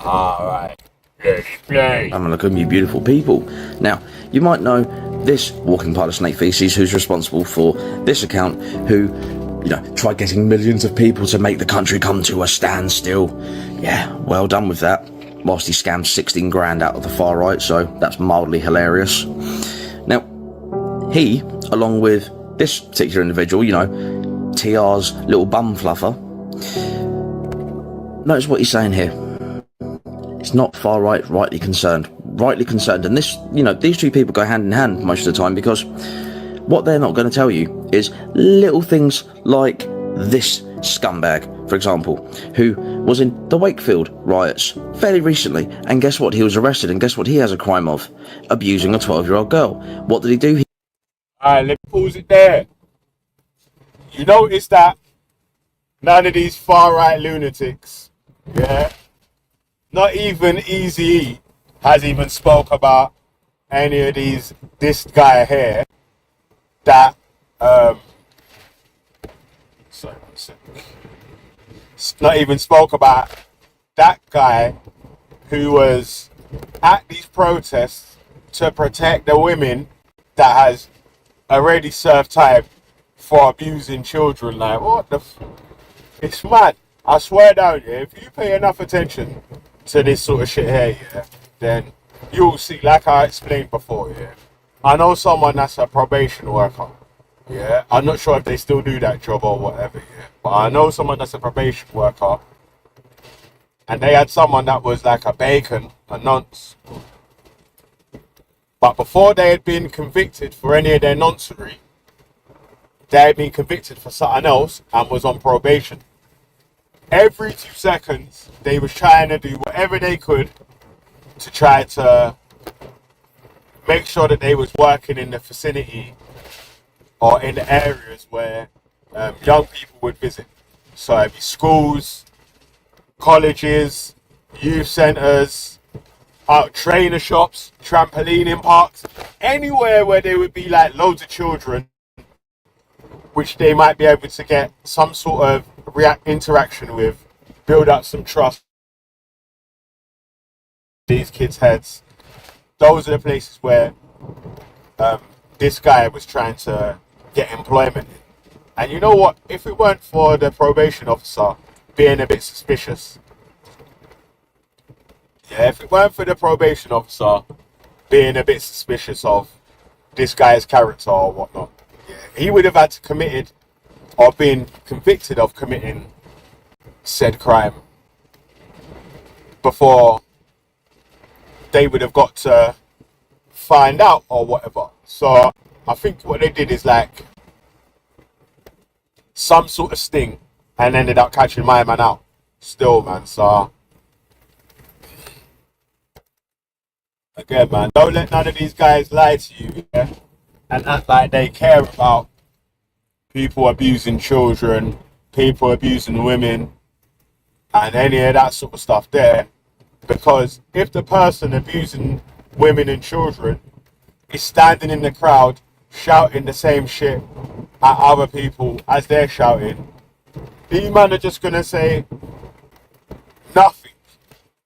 Alright. Explain. Have a look at you beautiful people. Now, you might know this walking pile of snake feces who's responsible for this account, who, you know, tried getting millions of people to make the country come to a standstill. Yeah, well done with that. Whilst he scammed 16 grand out of the far right, so that's mildly hilarious. Now, he, along with this particular individual, you know, TR's little bum fluffer, notice what he's saying here. It's not far right, rightly concerned. Rightly concerned. And this, you know, these two people go hand in hand most of the time, because what they're not going to tell you is little things like this scumbag, for example, who was in the Wakefield riots fairly recently, and guess what? He was arrested, and guess what he has a crime of? Abusing a 12-year-old girl. What did he do? Alright, let me pause it there. You notice that none of these far-right lunatics, yeah, not even Eazy-E has even spoke about any of this guy here that, sorry, one sec. Not even spoke about that guy who was at these protests to protect the women that has already served time for abusing children. Like, what the it's mad. I swear down, yeah, if you pay enough attention to this sort of shit here, yeah, then you'll see, like I explained before, yeah. I know someone that's a probation worker, yeah. I'm not sure if they still do that job or whatever, yeah. But I know someone that's a probation worker, and they had someone that was like a bacon, a nonce. But before they had been convicted for any of their noncery, they had been convicted for something else and was on probation. Every 2 seconds, they was trying to do whatever they could to try to make sure that they was working in the vicinity or in the areas where young people would visit. So it'd be schools, colleges, youth centres, trainer shops, trampolining parks, anywhere where there would be like loads of children, which they might be able to get some sort of interaction with, build up some trust in these kids' heads. Those are the places where this guy was trying to get employment in. And you know what? If it weren't for the probation officer being a bit suspicious, yeah, if it weren't for the probation officer being a bit suspicious of this guy's character or whatnot, yeah, he would have had to committed or been convicted of committing said crime before they would have got to find out or whatever. So I think what they did is like some sort of sting and ended up catching my man out still, man. So again, man, don't let none of these guys lie to you, yeah? And act like they care about people abusing children, people abusing women, and any of that sort of stuff there. Because if the person abusing women and children is standing in the crowd shouting the same shit at other people as they're shouting, these men are just gonna say nothing.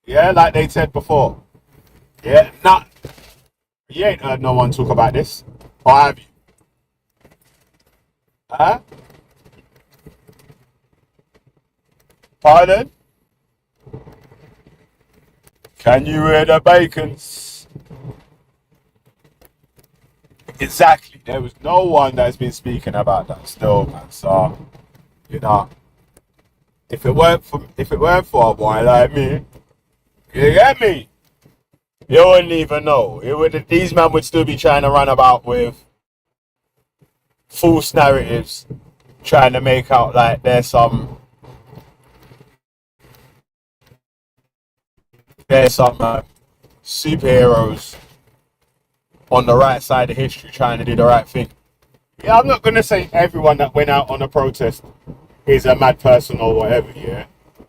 Yeah, like they said before. Yeah, not. You ain't heard no one talk about this, or have you? Huh? Pardon? Can you hear the bacons? Exactly. There was no one that's been speaking about that still, man. So, you know, if it weren't for a boy like me, you get me? You wouldn't even know. These men would still be trying to run about with false narratives, trying to make out like there's some superheroes on the right side of history trying to do the right thing. Yeah, I'm not going to say everyone that went out on a protest is a mad person or whatever, yeah.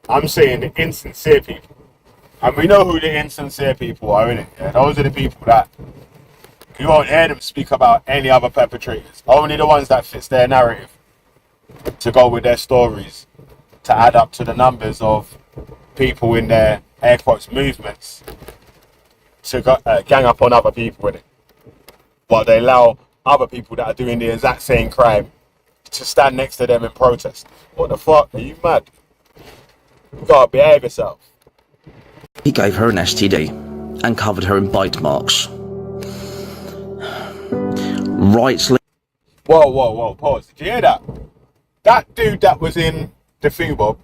I'm saying the insincere people. And we know who the insincere people are, innit? Yeah? Those are the people that you won't hear them speak about any other perpetrators. Only the ones that fits their narrative to go with their stories, to add up to the numbers of people in their air quotes movements to gang up on other people with it. But they allow other people that are doing the exact same crime to stand next to them and protest. What the fuck? Are you mad? You gotta behave yourself. He gave her an STD and covered her in bite marks. Rightly. Whoa, pause. Did you hear that? That dude that was in the thingambob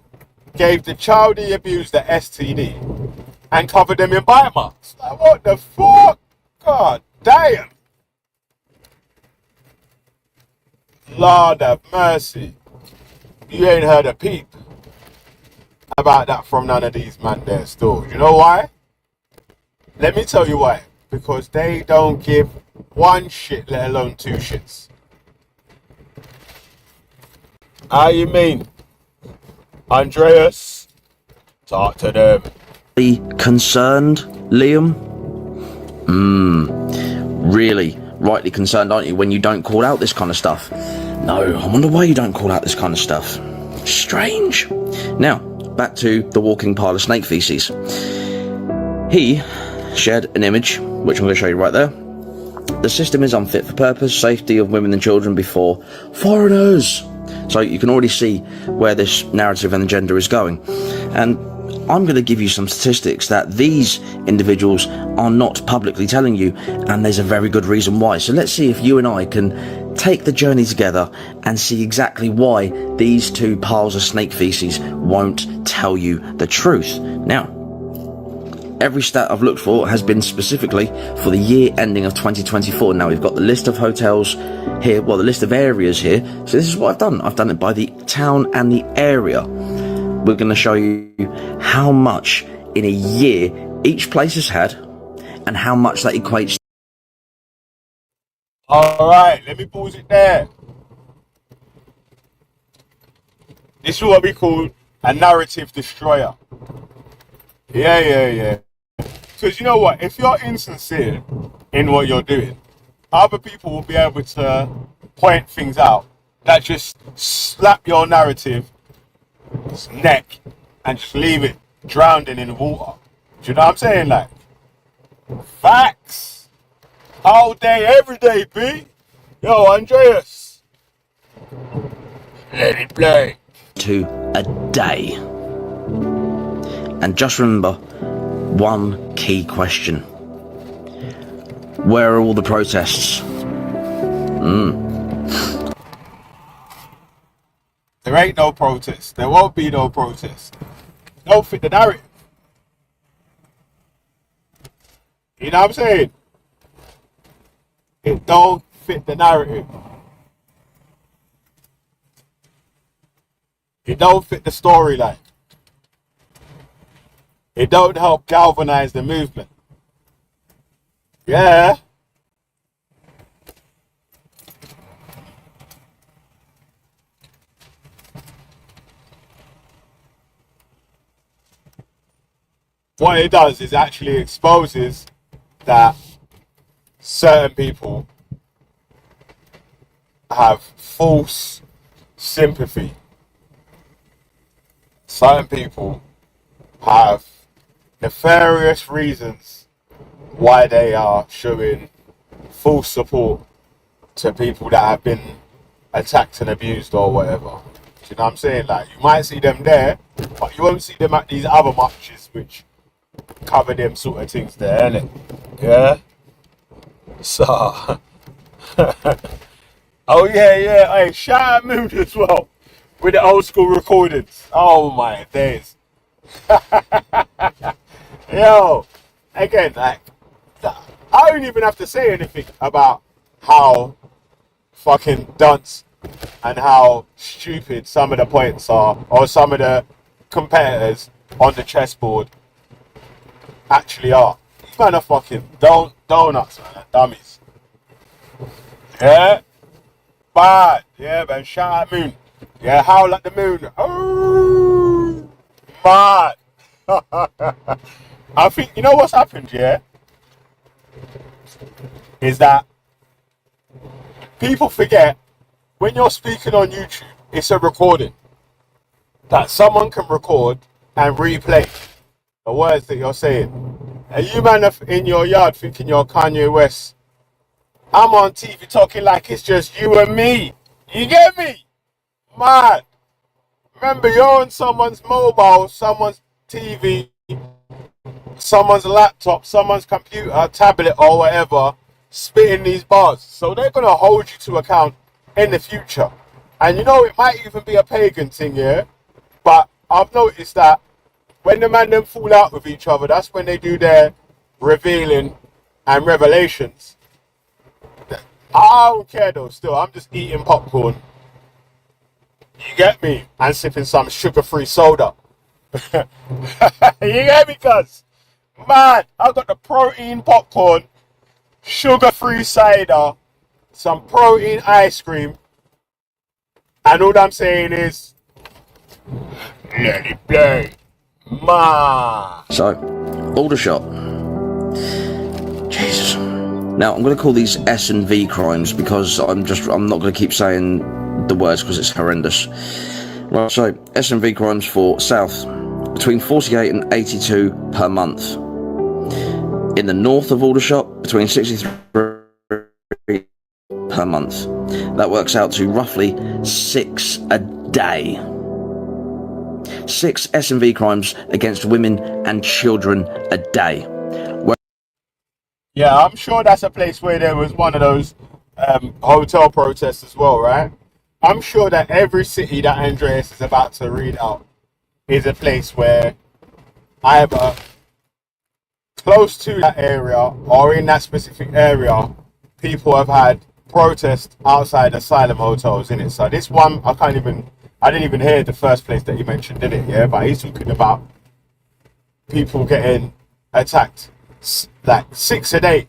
gave the child he abused the STD and covered them in bite marks. Like, what the fuck? God damn. Lord have mercy. You ain't heard a peep about that from none of these man there still. You know why? Let me tell you why. Because they don't give one shit, let alone two shits. How you mean? Andreas, talk to them. Concerned, Liam? Really rightly concerned, aren't you, when you don't call out this kind of stuff? No, I wonder why you don't call out this kind of stuff. Strange. Now, back to the walking pile of snake feces. He shared an image, which I'm going to show you right there. The system is unfit for purpose, safety of women and children before foreigners. So you can already see where this narrative and agenda is going. And I'm going to give you some statistics that these individuals are not publicly telling you, and there's a very good reason why. So let's see if you and I can take the journey together and see exactly why these two piles of snake feces won't tell you the truth. Now, every stat I've looked for has been specifically for the year ending of 2024. Now we've got the list of hotels here, well, the list of areas here. So this is what I've done. I've done it by the town and the area. We're going to show you how much in a year each place has had and how much that equates. Alright, let me pause it there. This is what we call a narrative destroyer. Yeah. Because you know what? If you're insincere in what you're doing, other people will be able to point things out that just slap your narrative neck and just leave it drowning in the water. Do you know what I'm saying? Like, facts. All day, every day, B. Yo, Andreas. Let it play. To a day. And just remember one key question. Where are all the protests? There ain't no protest. There won't be no protest. Don't fit the narrative. You know what I'm saying? It don't fit the narrative. It don't fit the storyline. It don't help galvanize the movement. Yeah. What it does is actually exposes that certain people have false sympathy. Certain people have nefarious reasons why they are showing full support to people that have been attacked and abused or whatever. Do you know what I'm saying? Like, you might see them there, but you won't see them at these other marches which cover them sort of things there, innit? Yeah? So, oh yeah, hey, shout out Mood as well, with the old school recordings. Oh my days. Yo, again, like, I don't even have to say anything about how fucking dunce and how stupid some of the points are, or some of the competitors on the chessboard actually are. These men are fucking donuts, man, dummies. Yeah? Bad. Yeah, man, shout out Moon. Yeah, howl at the moon. Oh, mad. I think, you know what's happened, yeah? Is that people forget when you're speaking on YouTube, it's a recording. that someone can record and replay the words that you're saying. And you man in your yard thinking you're Kanye West. I'm on TV talking like it's just you and me. You get me? Man. Remember, you're on someone's mobile, someone's TV, someone's laptop, someone's computer, tablet, or whatever, spitting these bars. So they're going to hold you to account in the future. And you know, it might even be a pagan thing, yeah? But I've noticed that when the man them fall out with each other, that's when they do their revealing and revelations. I don't care though, still, I'm just eating popcorn. You get me? And sipping some sugar-free soda. You get me, cuz? Man, I got the protein popcorn, sugar-free cider, some protein ice cream, and all I'm saying is, let it play. Ma. So, Aldershot. Jesus. Now, I'm going to call these S&V crimes because I'm not going to keep saying the words because it's horrendous. Right, so S&V crimes for South, between 48 and 82 per month. In the north of Aldershot, between 63 per month. That works out to roughly 6 a day. 6 S&V crimes against women and children a day. Yeah, I'm sure that's a place where there was one of those hotel protests as well, right? I'm sure that every city that Andreas is about to read out is a place where either close to that area or in that specific area, people have had protests outside asylum hotels in it. So this one, I didn't even hear the first place that you mentioned, did it? Yeah, but he's talking about people getting attacked. Like 6 a day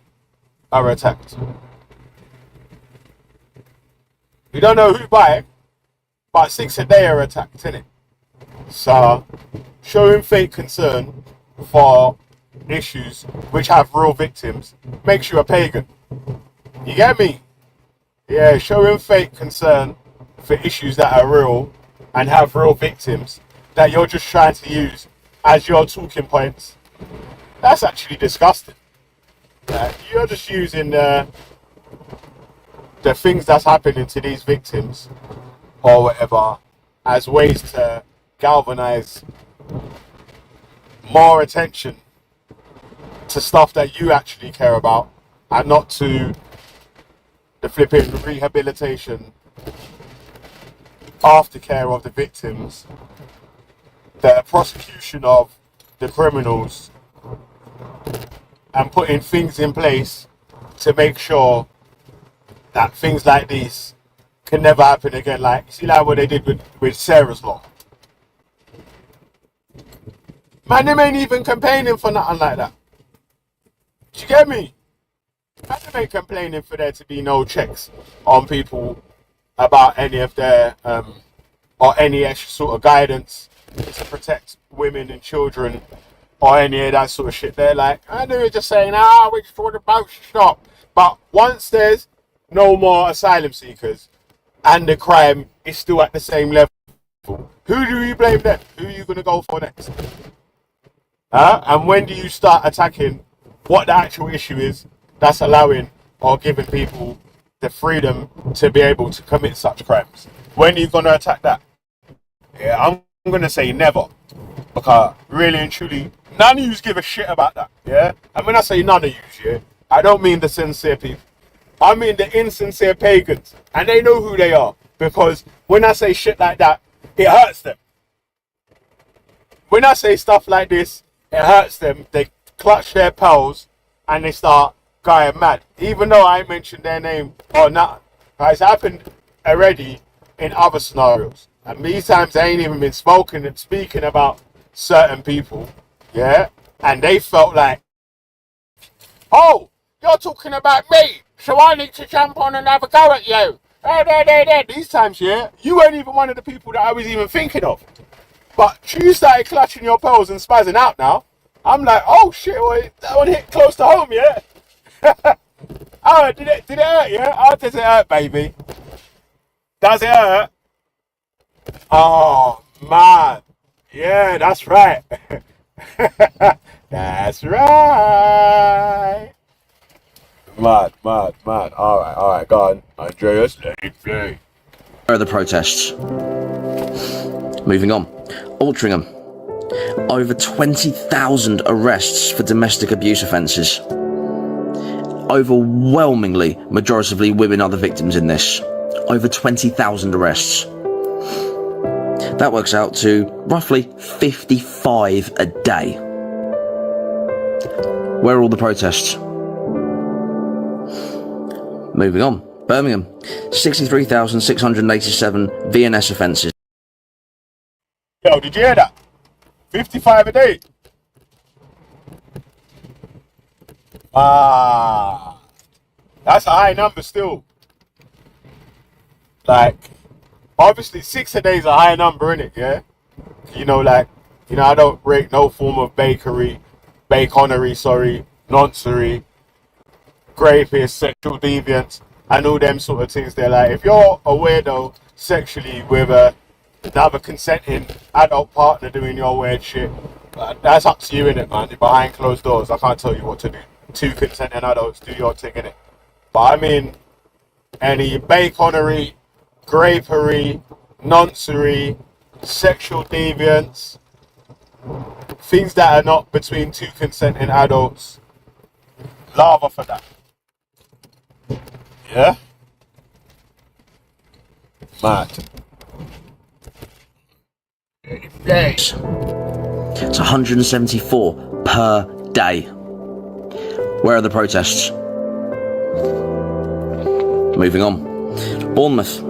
are attacked. We don't know who by, but 6 a day are attacked, innit? So, showing fake concern for issues which have real victims makes you a pagan. You get me? Yeah, showing fake concern for issues that are real and have real victims that you're just trying to use as your talking points. That's actually disgusting. You're just using the things that's happening to these victims or whatever as ways to galvanize more attention to stuff that you actually care about and not to the flipping rehabilitation, aftercare of the victims, the prosecution of the criminals, and putting things in place to make sure that things like these can never happen again. Like, you see like what they did with Sarah's Law. Man, them ain't even campaigning for nothing like that. Do you get me? Man, them ain't complaining for there to be no checks on people about any of their, or any extra sort of guidance to protect women and children or any of that sort of shit. They're like, I know you're just saying, we just want the boat to stop. But once there's no more asylum seekers and the crime is still at the same level, who do you blame then? Who are you going to go for next? And when do you start attacking what the actual issue is that's allowing or giving people the freedom to be able to commit such crimes? When are you going to attack that? Yeah, I'm going to say never. Because really and truly, none of you give a shit about that, yeah? And when I say none of you, yeah, I don't mean the sincere people. I mean the insincere pagans. And they know who they are. Because when I say shit like that, it hurts them. When I say stuff like this, it hurts them. They clutch their pearls and they start going mad. Even though I mentioned their name or not. It's happened already in other scenarios. And these times they ain't even been speaking about certain people, yeah? And they felt like, oh, you're talking about me, so I need to jump on and have a go at you. These times, yeah, you weren't even one of the people that I was even thinking of. But you started clutching your pearls and spazzing out now. I'm like, oh shit, that one hit close to home, yeah? Oh, did it hurt, yeah? How does it hurt, baby? Does it hurt? Oh, Man, yeah, that's right. That's right. Mad. All right, go on. Andreas, let it play. Where are the protests? Moving on. Altrincham. Over 20,000 arrests for domestic abuse offences. Overwhelmingly, majoritively women are the victims in this. Over 20,000 arrests. That works out to roughly 55 a day. Where are all the protests? Moving on. Birmingham. 63,687 VNS offences. Yo, did you hear that? 55 a day. That's a high number still. Like, obviously 6 a day is a high number, innit, yeah? I don't rate no form of baconery, noncery, grapist, sexual deviance, and all them sort of things. They're like, if you're a weirdo sexually with another consenting adult partner doing your weird shit, that's up to you, innit, man? You're behind closed doors. I can't tell you what to do. 2 consenting adults, do your thing, innit? But I mean, any baconery, grapery, noncery, sexual deviance, things that are not between 2 consenting adults, lava for that. Yeah? Mad. It's 174 per day. Where are the protests? Moving on. Bournemouth.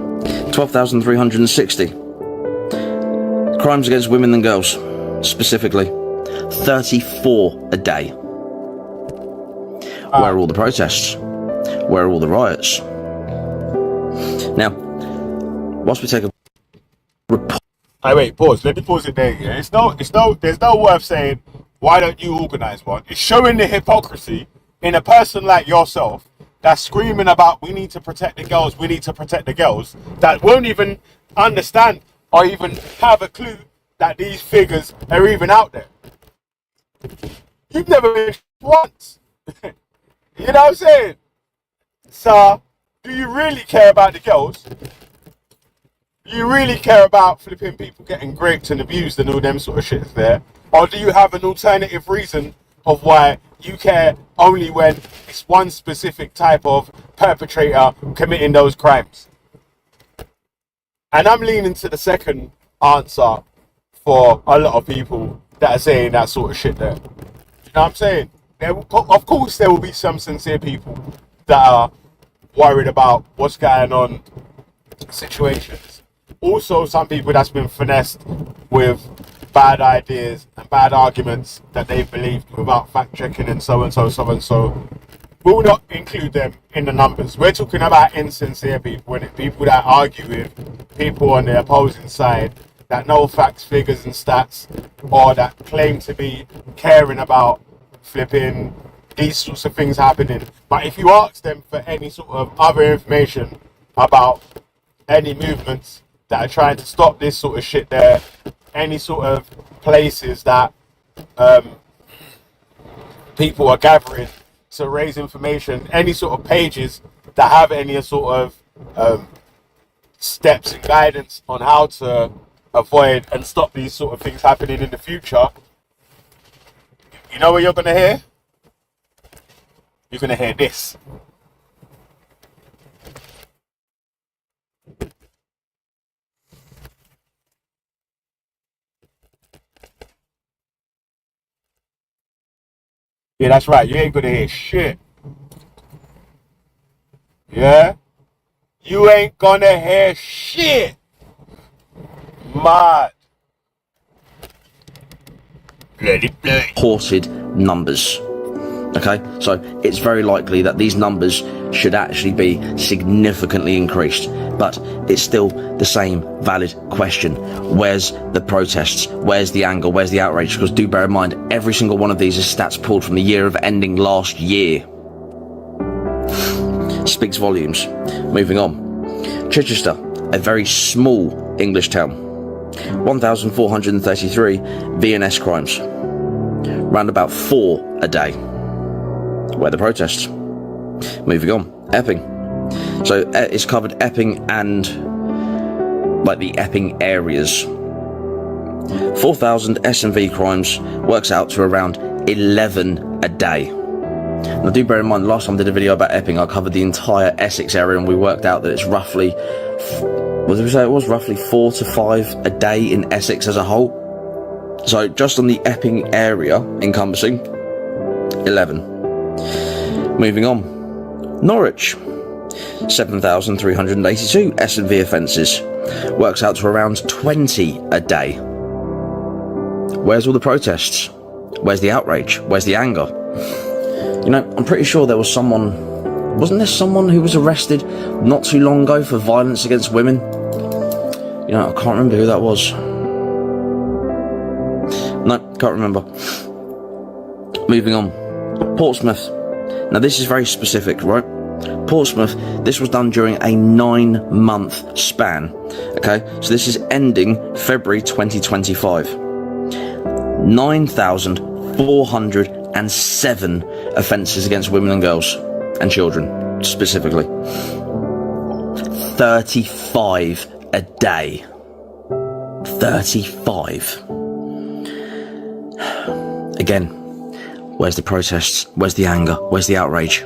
12,360. Crimes against women and girls, specifically. 34 a day. Where are all the protests? Where are all the riots? Now, whilst we take a report. Wait, pause. Let me pause it there. Yeah? There's no worth saying, why don't you organise one? It's showing the hypocrisy in a person like yourself that's screaming about we need to protect the girls, that won't even understand or even have a clue that these figures are even out there. You've never been once. You know what I'm saying? So, do you really care about the girls? Do you really care about flipping people getting raped and abused and all them sort of shits there? Or do you have an alternative reason of why you care only when it's one specific type of perpetrator committing those crimes? And I'm leaning to the second answer for a lot of people that are saying that sort of shit there. You know what I'm saying? Of course there will be some sincere people that are worried about what's going on situations. Also some people that's been finessed with bad ideas and bad arguments that they've believed without fact checking and so and so. We'll not include them in the numbers. We're talking about insincere people, and people that argue with people on the opposing side that know facts, figures and stats, or that claim to be caring about flipping these sorts of things happening. But if you ask them for any sort of other information about any movements that are trying to stop this sort of shit there, any sort of places that people are gathering to raise information, any sort of pages that have any sort of steps and guidance on how to avoid and stop these sort of things happening in the future, you know what you're going to hear? You're going to hear this. Yeah, that's right. You ain't gonna hear shit. Yeah? You ain't gonna hear shit. Mad. Let it play. Reported numbers. Okay, so it's very likely that these numbers should actually be significantly increased, but it's still the same valid question. Where's the protests? Where's the anger? Where's the outrage? Because do bear in mind, every single one of these is stats pulled from the year of ending last year. Speaks volumes. Moving on. Chichester, a very small English town. 1,433 VNS crimes. Round about 4 a day. Where are the protests? Moving on. Epping. So it's covered Epping and like the Epping areas. 4,000 SMV crimes works out to around 11 a day. Now do bear in mind, last time I did a video about Epping, I covered the entire Essex area and we worked out that it's roughly, what did we say it was? Roughly 4 to 5 a day in Essex as a whole. So just on the Epping area encompassing 11. Moving on. Norwich. 7,382 S&V offences. Works out to around 20 a day. Where's all the protests? Where's the outrage? Where's the anger? You know, I'm pretty sure there was someone... Wasn't there someone who was arrested not too long ago for violence against women? You know, I can't remember who that was. No, can't remember. Moving on. Portsmouth. Now this is very specific, right? Portsmouth, this was done during a 9-month span. Okay, so this is ending February 2025. 9,407 offences against women and girls and children, specifically. 35 a day. 35. Again, where's the protests? Where's the anger? Where's the outrage?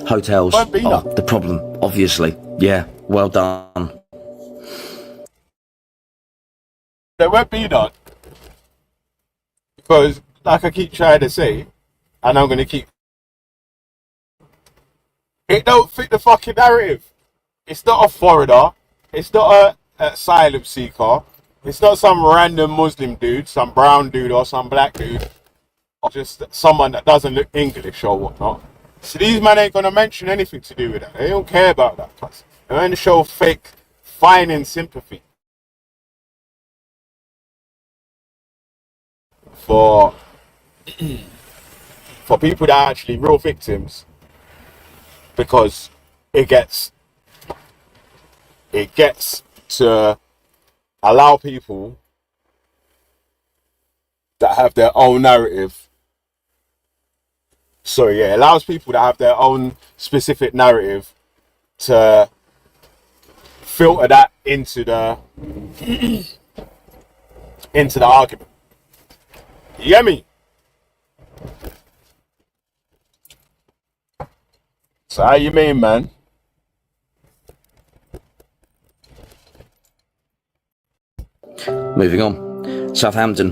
Hotels are the problem, obviously. Yeah, well done. They won't be done. Because, like I keep trying to say, and I'm going to keep... It don't fit the fucking narrative. It's not a foreigner. It's not a asylum seeker. It's not some random Muslim dude, some brown dude or some black dude. Or just someone that doesn't look English or whatnot. So these men ain't going to mention anything to do with that. They don't care about that. They're going to show fake, fine sympathy. For people that are actually real victims, because it gets to allow people that have their own narrative. So yeah, it allows people that have their own specific narrative to filter that into the argument. You get me? So how you mean, man? Moving on. Southampton.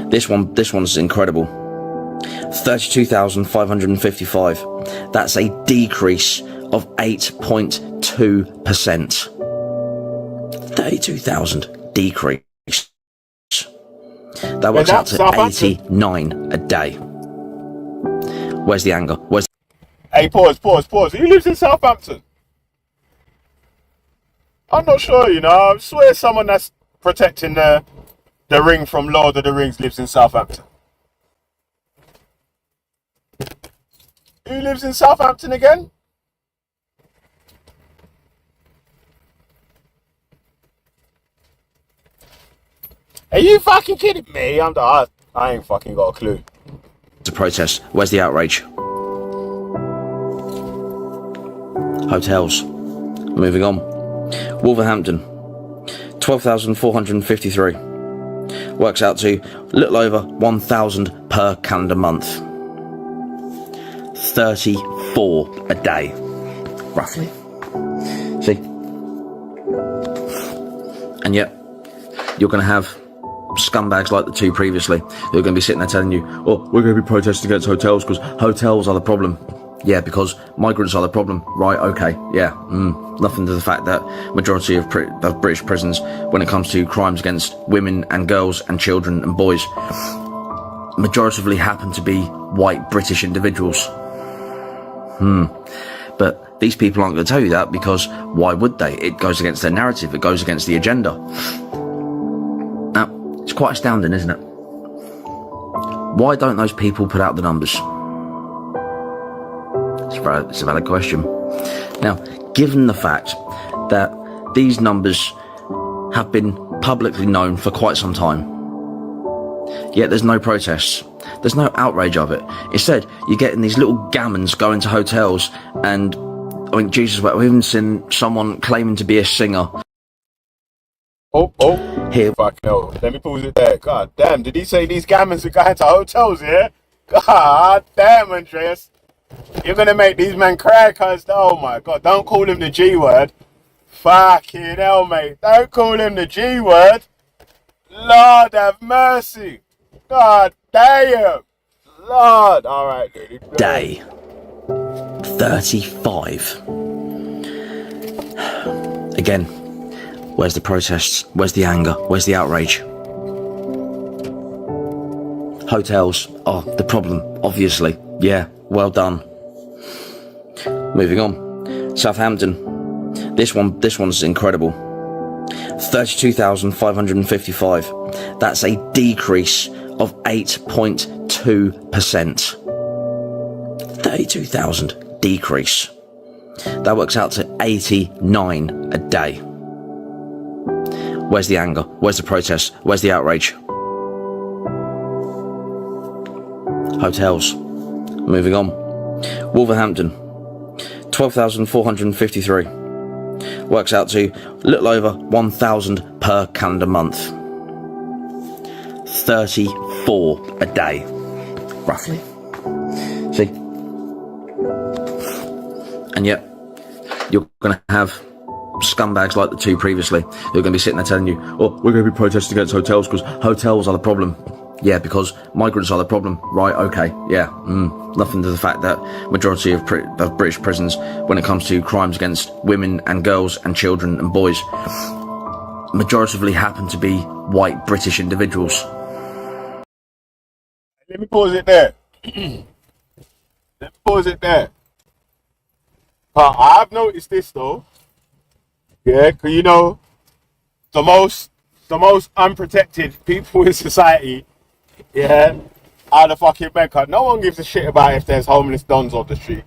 This one's incredible. 32,555. That's a decrease of 8.2%. 32,000 decrease. That works out to 89 a day. Where's the anger? Hey, pause. Who lives in Southampton? I'm not sure, you know. I swear someone that's protecting the ring from Lord of the Rings lives in Southampton. Who lives in Southampton again? Are you fucking kidding me? I ain't fucking got a clue. It's a protest. Where's the outrage? Hotels. Moving on. Wolverhampton. 12,453. Works out to a little over 1,000 per calendar month. 34 a day, roughly. See? And yet, you're going to have scumbags like the two previously who are going to be sitting there telling you, oh, we're going to be protesting against hotels because hotels are the problem. Yeah, because migrants are the problem. Right, okay, yeah. Nothing to the fact that majority of British prisons, when it comes to crimes against women and girls and children and boys, majoritively happen to be white British individuals. But these people aren't going to tell you that because why would they? It goes against their narrative. It goes against the agenda. Now, it's quite astounding, isn't it? Why don't those people put out the numbers? It's a valid question. Now, given the fact that these numbers have been publicly known for quite some time. Yet there's no protests. There's no outrage of it. Instead, you're getting these little gammons going to hotels and, I mean, Jesus, we've even seen someone claiming to be a singer. Oh, Here. fuck no. Let me pause it there. God damn, did he say these gammons are going to hotels, yeah? God damn, Andreas. You're gonna make these men cry, cuz, oh my god, don't call him the G word. Fucking hell, mate. Don't call him the G word. Lord have mercy. God damn. Lord. Alright, dude. Day 35. Again, where's the protests? Where's the anger? Where's the outrage? Hotels are the problem, obviously. Yeah, well done. Moving on. Southampton. This one's incredible. 32,555. That's a decrease of 8.2%. 32,000 decrease. That works out to 89 a day. Where's the anger? Where's the protest? Where's the outrage? Hotels. Moving on. Wolverhampton. 12,453. Works out to a little over 1,000 per calendar month. 34 a day, roughly. See? And yet, you're going to have scumbags like the two previously who are going to be sitting there telling you, oh, we're going to be protesting against hotels because hotels are the problem. Yeah, because migrants are the problem. Right, okay, yeah. Nothing to the fact that majority of British prisons, when it comes to crimes against women and girls and children and boys, majoritively happen to be white British individuals. Let me pause it there. Let me pause it there. I've noticed this though. Yeah, because you know, the most unprotected people in society, yeah, are the fucking men. Cause no one gives a shit about if there's homeless dons on the street,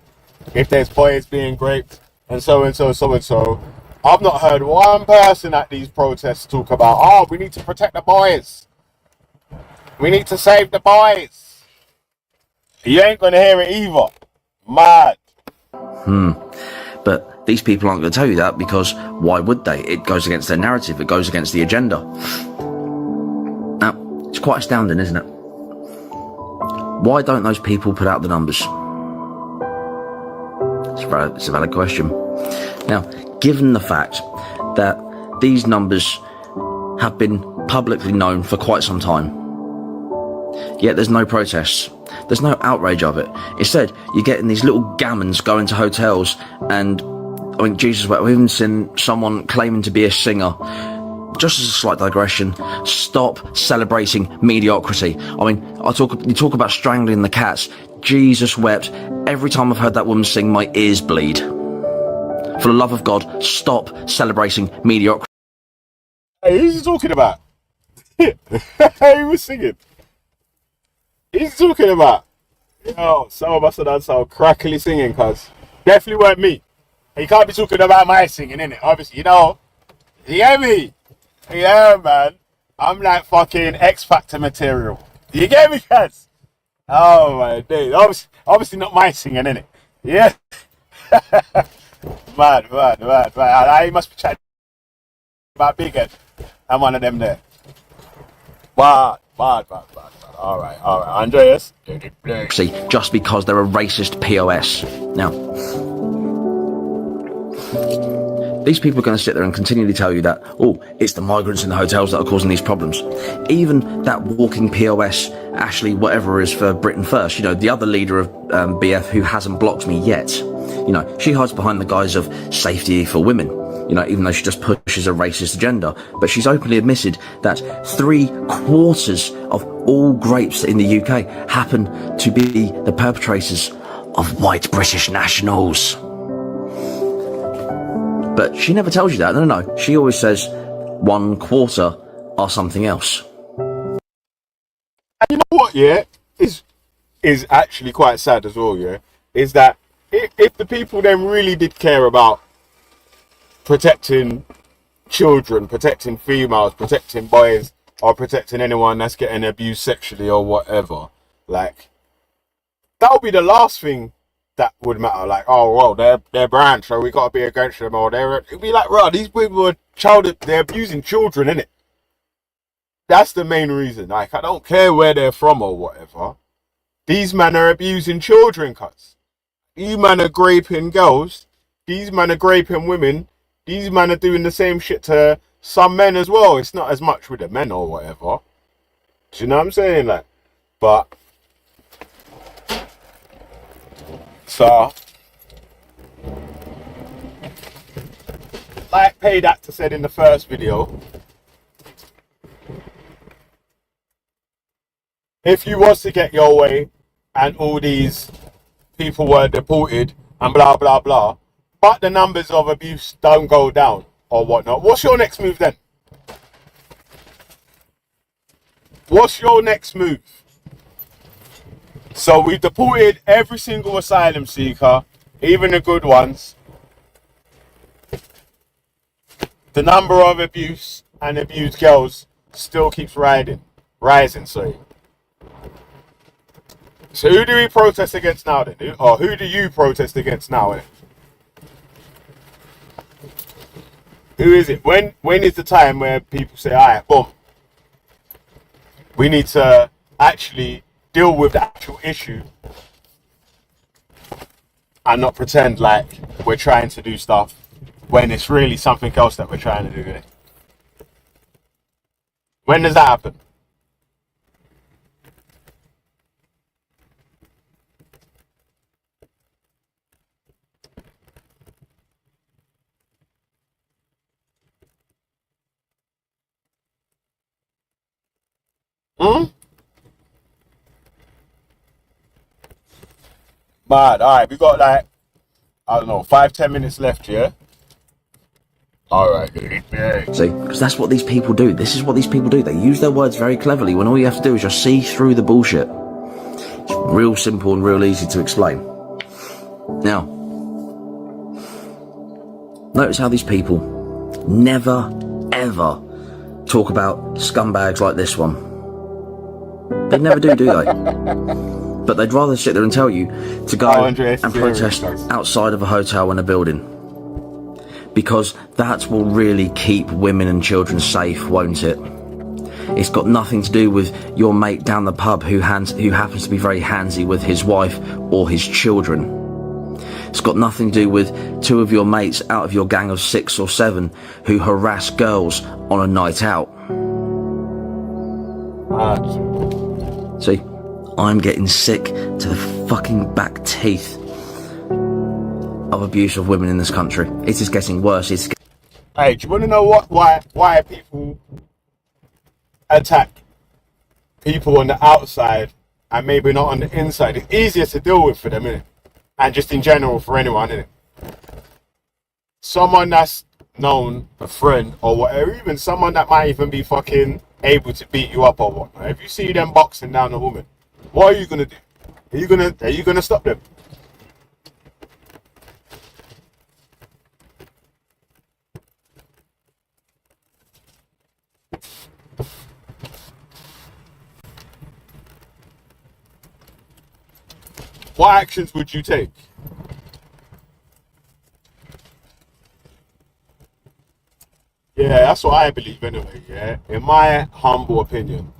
if there's boys being raped, and so and so, so and so. I've not heard one person at these protests talk about, oh, we need to protect the boys. We need to save the boys. You ain't gonna hear it either. Mad. But these people aren't going to tell you that because why would they? It goes against their narrative. It goes against the agenda. Now, it's quite astounding, isn't it? Why don't those people put out the numbers? It's a valid question. Now, given the fact that these numbers have been publicly known for quite some time, yet there's no protests. There's no outrage of it. Instead, you're getting these little gammons going to hotels and, I mean, Jesus, we've even seen someone claiming to be a singer. Just as a slight digression, stop celebrating mediocrity. I mean, you talk about strangling the cats. Jesus wept. Every time I've heard that woman sing, my ears bleed. For the love of God, stop celebrating mediocrity. Hey, who's he talking about? Who was singing? He's talking about. Yo, some of us have done some crackly singing, cuz. Definitely weren't me. You can't be talking about my singing, innit? Obviously, you know. You hear me? Yeah, man. I'm like fucking X Factor material. You get me, cuz? Oh, my days. Obviously not my singing, innit? Yeah. Mad. I must be chatting about Big Ed. I'm one of them there. Bad. All right. Andreas. See, just because they're a racist POS. Now, these people are going to sit there and continually tell you that, oh, it's the migrants in the hotels that are causing these problems. Even that walking POS, Ashley, whatever is for Britain First, you know, the other leader of BF who hasn't blocked me yet, you know, she hides behind the guise of safety for women. You know, even though she just pushes a racist agenda, but she's openly admitted that 3/4 of all rapes in the UK happen to be the perpetrators of white British nationals. But she never tells you that. No. She always says 1/4 are something else. And you know what? Yeah, is actually quite sad as well. Yeah, is that if the people then really did care about protecting children, protecting females, protecting boys, or protecting anyone that's getting abused sexually or whatever. Like, that would be the last thing that would matter. Like, oh, well, they're brand, so we got to be against them. Or it'd be like, right, these people are they're abusing children, innit? That's the main reason. Like, I don't care where they're from or whatever. These men are abusing children, cuz. These men are raping girls. These men are raping women. These men are doing the same shit to some men as well. It's not as much with the men or whatever. Do you know what I'm saying? Like, but so, like Paydat said in the first video, if you was to get your way and all these people were deported and blah blah blah, but the numbers of abuse don't go down or whatnot, what's your next move then? What's your next move? So we've deported every single asylum seeker, even the good ones. The number of abuse and abused girls still keeps rising, sorry. So who do we protest against now then? Or who do you protest against now? Eh? Who is it? When is the time where people say, alright, boom, we need to actually deal with the actual issue and not pretend like we're trying to do stuff when it's really something else that we're trying to do? Eh? When does that happen? Mad. Alright, we got like, I don't know, 5-10 minutes left, yeah? Alright, see, because that's what these people do. This is what these people do. They use their words very cleverly when all you have to do is just see through the bullshit. It's real simple and real easy to explain. Now, notice how these people never, ever talk about scumbags like this one. They never do they? But they'd rather sit there and tell you to go and protest outside of a hotel and a building. Because that will really keep women and children safe, won't it? It's got nothing to do with your mate down the pub who happens to be very handsy with his wife or his children. It's got nothing to do with two of your mates out of your gang of 6 or 7 who harass girls on a night out. See, I'm getting sick to the fucking back teeth of abuse of women in this country. It is getting worse. Hey, do you want to know why people attack people on the outside and maybe not on the inside? It's easier to deal with for them, innit? And just in general for anyone, innit? Someone that's known, a friend or whatever, even someone that might even be fucking able to beat you up or whatnot. If you see them boxing down a woman, what are you gonna do? Are you gonna stop them? What actions would you take? Yeah, that's what I believe anyway, yeah. In my humble opinion,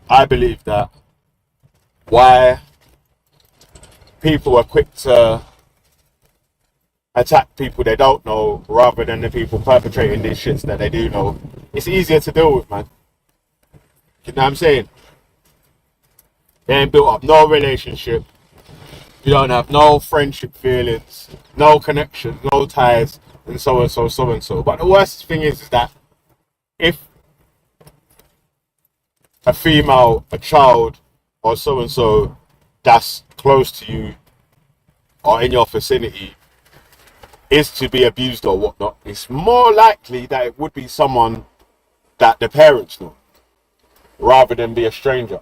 I believe that why people are quick to attack people they don't know rather than the people perpetrating these shits that they do know, it's easier to deal with, man. You know what I'm saying? They ain't built up no relationship. You don't have no friendship feelings, no connection, no ties, and so and so, so and so. But the worst thing is that if a female, a child, or so and so that's close to you or in your vicinity is to be abused or whatnot, it's more likely that it would be someone that the parents know rather than be a stranger.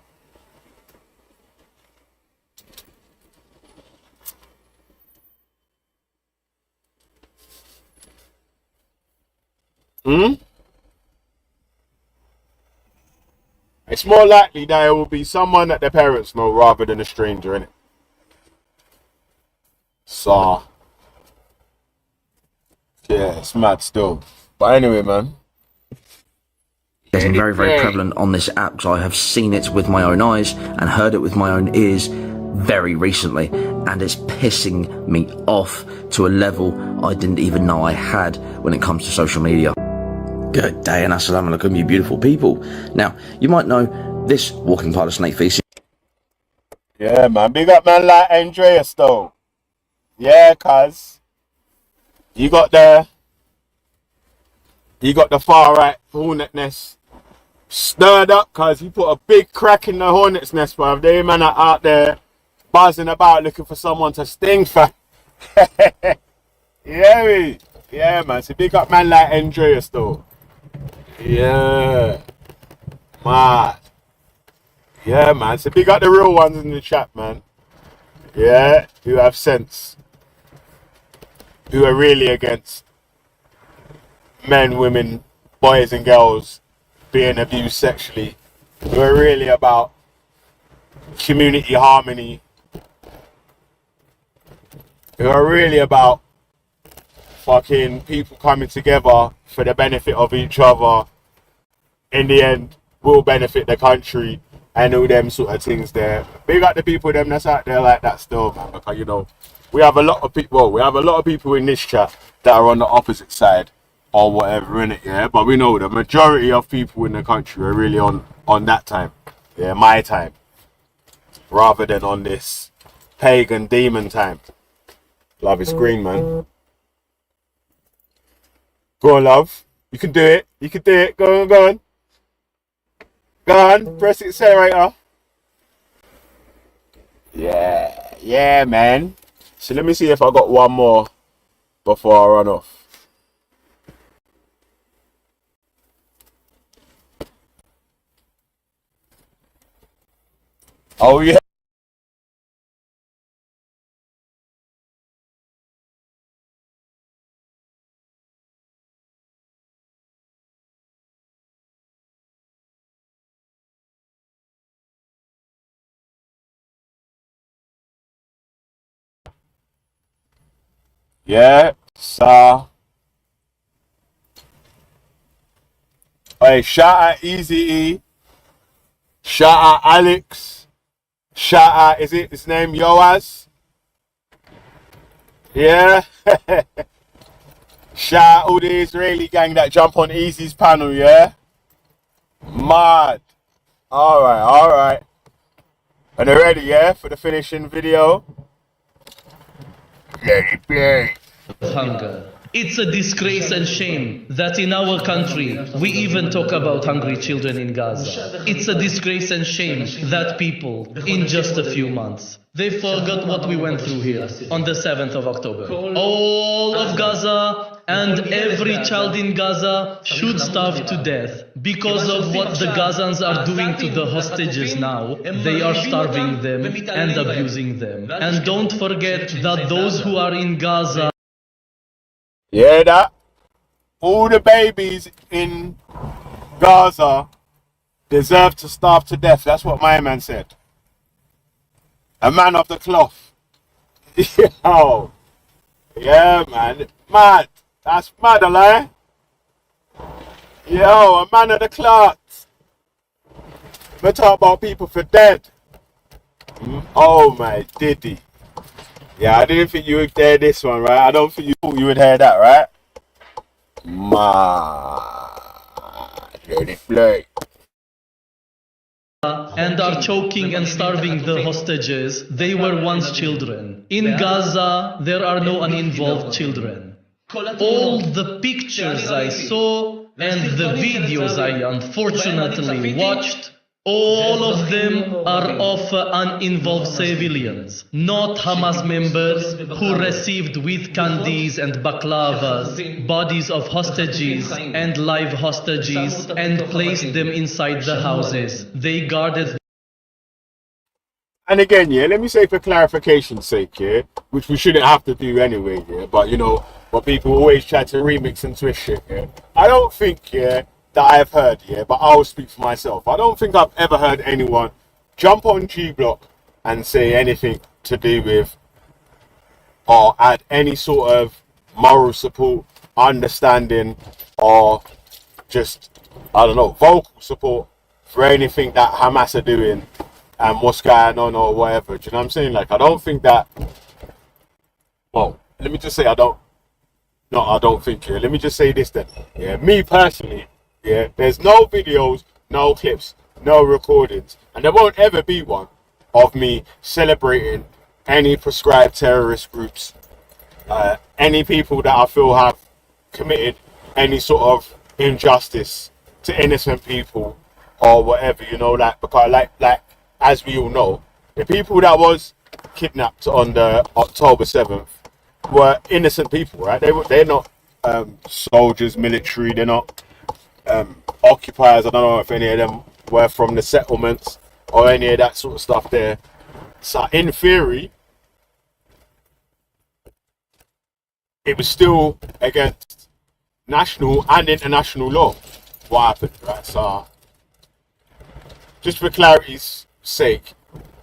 it's more likely that it will be someone that their parents know rather than a stranger, innit? So, yeah, it's mad still. But anyway, man. Getting very, very prevalent on this app, because I have seen it with my own eyes and heard it with my own ears very recently, and it's pissing me off to a level I didn't even know I had when it comes to social media. Good day and assalamu alaikum, you beautiful people. Now, you might know this walking pile of snake feces. Yeah, man. Big up man like Andreas though. Yeah, cuz you got the far right hornet nest stirred up, cuz he put a big crack in the hornet's nest, bruv. They man are out there buzzing about looking for someone to sting for. Yeah, man. So big up man like Andreas though. Yeah, mad. Yeah, man. So big up the real ones in the chat, man. Yeah, who have sense. Who are really against men, women, boys and girls being abused sexually. Who are really about community harmony. Who are really about fucking people coming together for the benefit of each other. In the end, will benefit the country and all them sort of things there. Big up the people them that's out there like that still, man. Because you know, we have a lot of people in this chat that are on the opposite side or whatever in it, yeah. But we know the majority of people in the country are really on that time, yeah, my time, rather than on this pagan demon time. Love is green, man. Go on, love. You can do it. You can do it. Go on, go on. Go on. Press accelerator. Yeah, man. So let me see if I got one more before I run off. Oh, yeah. Yeah, so hey, shout out Easy E, shout out Alex, shout out, is it his name Yoaz? Yeah. Shout out all the Israeli gang that jump on Easy's panel, yeah? Mad. Alright. And they're ready, yeah, for the finishing video? Let it play. Hunger. It's a disgrace and shame that in our country we even talk about hungry children in Gaza. It's a disgrace and shame that people, in just a few months, they forgot what we went through here on the 7th of October. All of Gaza and every child in Gaza should starve to death because of what the Gazans are doing to the hostages now. They are starving them and abusing them. And don't forget that those who are in Gaza. Yeah, that all the babies in Gaza deserve to starve to death. That's what my man said. A man of the cloth. Yo. Yeah, man. Mad. That's mad, alright? Yo, a man of the cloth. We talk about people for dead. Oh, my diddy. Yeah, I didn't think you would hear this one, right? I don't think you thought you would hear that, right? Let it play. And are choking and starving the hostages. They were once children. In Gaza, there are no uninvolved children. All the pictures I saw and the videos I unfortunately watched, all of them are of uninvolved civilians, not Hamas members who received with candies and baklavas bodies of hostages and live hostages and placed them inside the houses. They guarded. And again, yeah, let me say for clarification's sake, yeah, which we shouldn't have to do anyway, yeah, but you know, but people always try to remix and twist shit, yeah. I don't think, yeah, that I have heard, yeah, but I'll speak for myself. I don't think I've ever heard anyone jump on G Block and say anything to do with or add any sort of moral support, understanding, or just, I don't know, vocal support for anything that Hamas are doing and what's going on or whatever. Do you know what I'm saying? Like, I don't think that, well, let me just say I don't think, yeah, let me just say this then. Yeah, me personally, yeah, there's no videos, no clips, no recordings, and there won't ever be one of me celebrating any prescribed terrorist groups, any people that I feel have committed any sort of injustice to innocent people or whatever, you know, like, because like as we all know, the people that was kidnapped on the October 7th were innocent people, right? They're not soldiers, military, they're not occupiers. I don't know if any of them were from the settlements or any of that sort of stuff there. So in theory, it was still against national and international law what happened, right? So just for clarity's sake,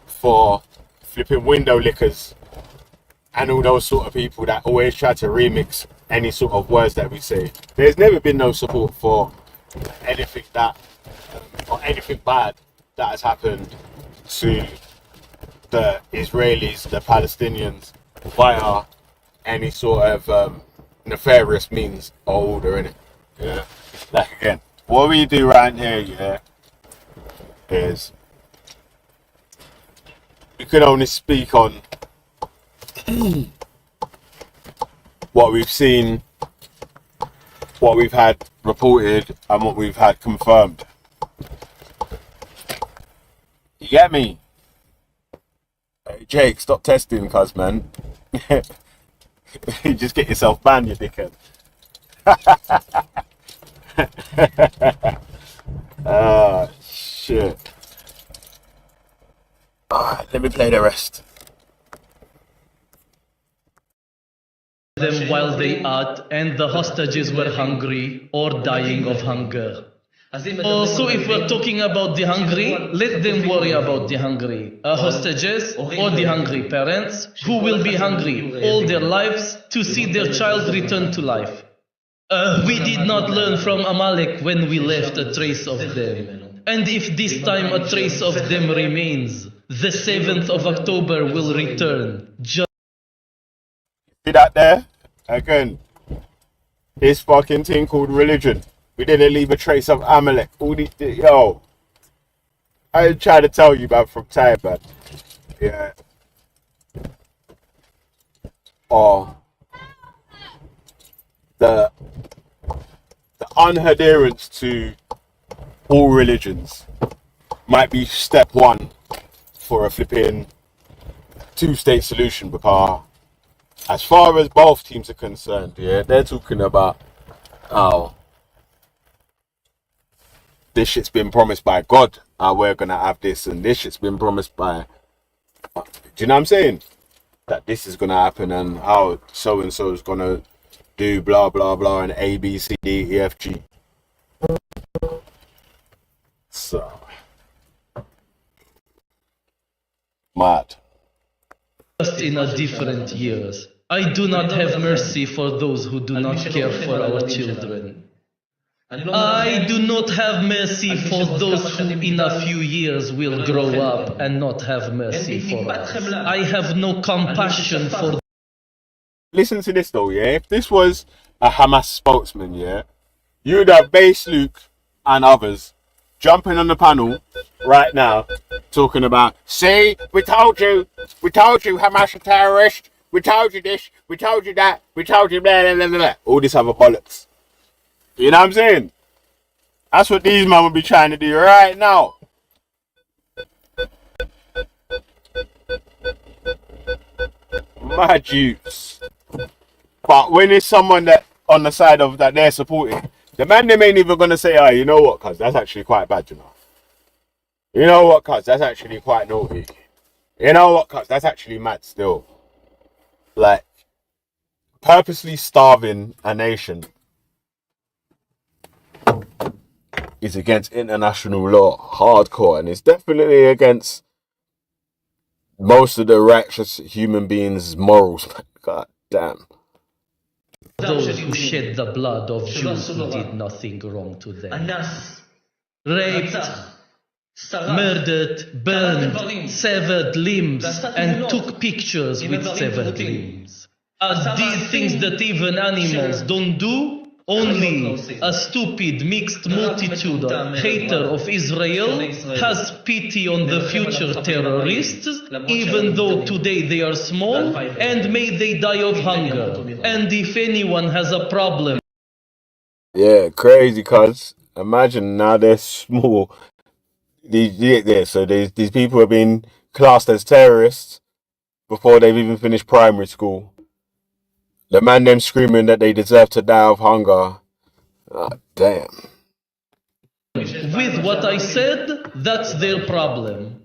for flipping window lickers and all those sort of people that always try to remix any sort of words that we say, there's never been no support for anything that or anything bad that has happened to the Israelis, the Palestinians, via any sort of nefarious means or order in it. Yeah. Like, again, what we do right here, yeah, is we can only speak on what we've seen, what we've had reported, and what we've had confirmed. You get me? Hey, Jake, stop testing, cuz, man. You just get yourself banned, you dickhead. Ah, shit. Alright, let me play the rest. Them while they ate, and the hostages were hungry or dying of hunger. So if we're talking about the hungry, let them worry about the hungry hostages or the hungry parents who will be hungry all their lives to see their child return to life. We did not learn from Amalek when we left a trace of them. And if this time a trace of them remains, the 7th of October will return. See that there? Again, this fucking thing called religion. We didn't leave a trace of Amalek. Yo, I try to tell you, man, from time, man. Yeah. Or the unadherence to all religions might be step one for a flipping two-state solution, because as far as both teams are concerned, yeah, they're talking about how this shit's been promised by God, we're gonna have this, and this shit's been promised by, do you know what I'm saying? That this is gonna happen, and how so and so is gonna do blah blah blah, and A B C D E F G. So mad. Just in a different years. I do not have mercy for those who do not care for our children. I do not have mercy for those who in a few years will grow up and not have mercy for us. I have no compassion for. Listen to this though, yeah? If this was a Hamas spokesman, yeah, you'd have Base Luke and others jumping on the panel right now talking about, see, we told you Hamas are terrorists, we told you this, we told you that, we told you blah, blah, blah, blah. All this other bollocks. You know what I'm saying? That's what these men will be trying to do right now. My juice. But when it's someone that on the side of that they're supporting, the man, they ain't even gonna say, oh, you know what, cuz that's actually quite bad, you know. You know what, cuz that's actually quite naughty. You know what, cuz that's actually mad still. Like, purposely starving a nation is against international law, hardcore, and it's definitely against most of the righteous human beings' morals. God damn. Those who shed the blood of Jews who did nothing wrong to them. Raped, murdered, burned, severed limbs, and took pictures with severed limbs. Are these things that even animals don't do? Only a stupid mixed multitude hater of Israel has pity on the future terrorists, even though today they are small, and may they die of hunger. And if anyone has a problem, Yeah, crazy, cuz. Imagine now they're small. These people have been classed as terrorists before they've even finished primary school. The man them screaming that they deserve to die of hunger. Ah, damn. with what I said, that's their problem.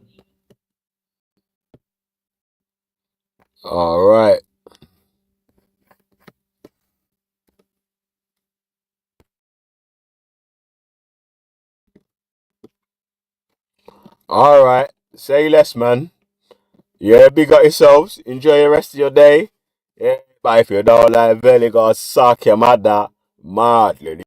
All right. All right. Say less, man. Yeah, big up yourselves. Enjoy the rest of your day. Yeah, but if you don't like Valley, go suck your mother. Mad, lady.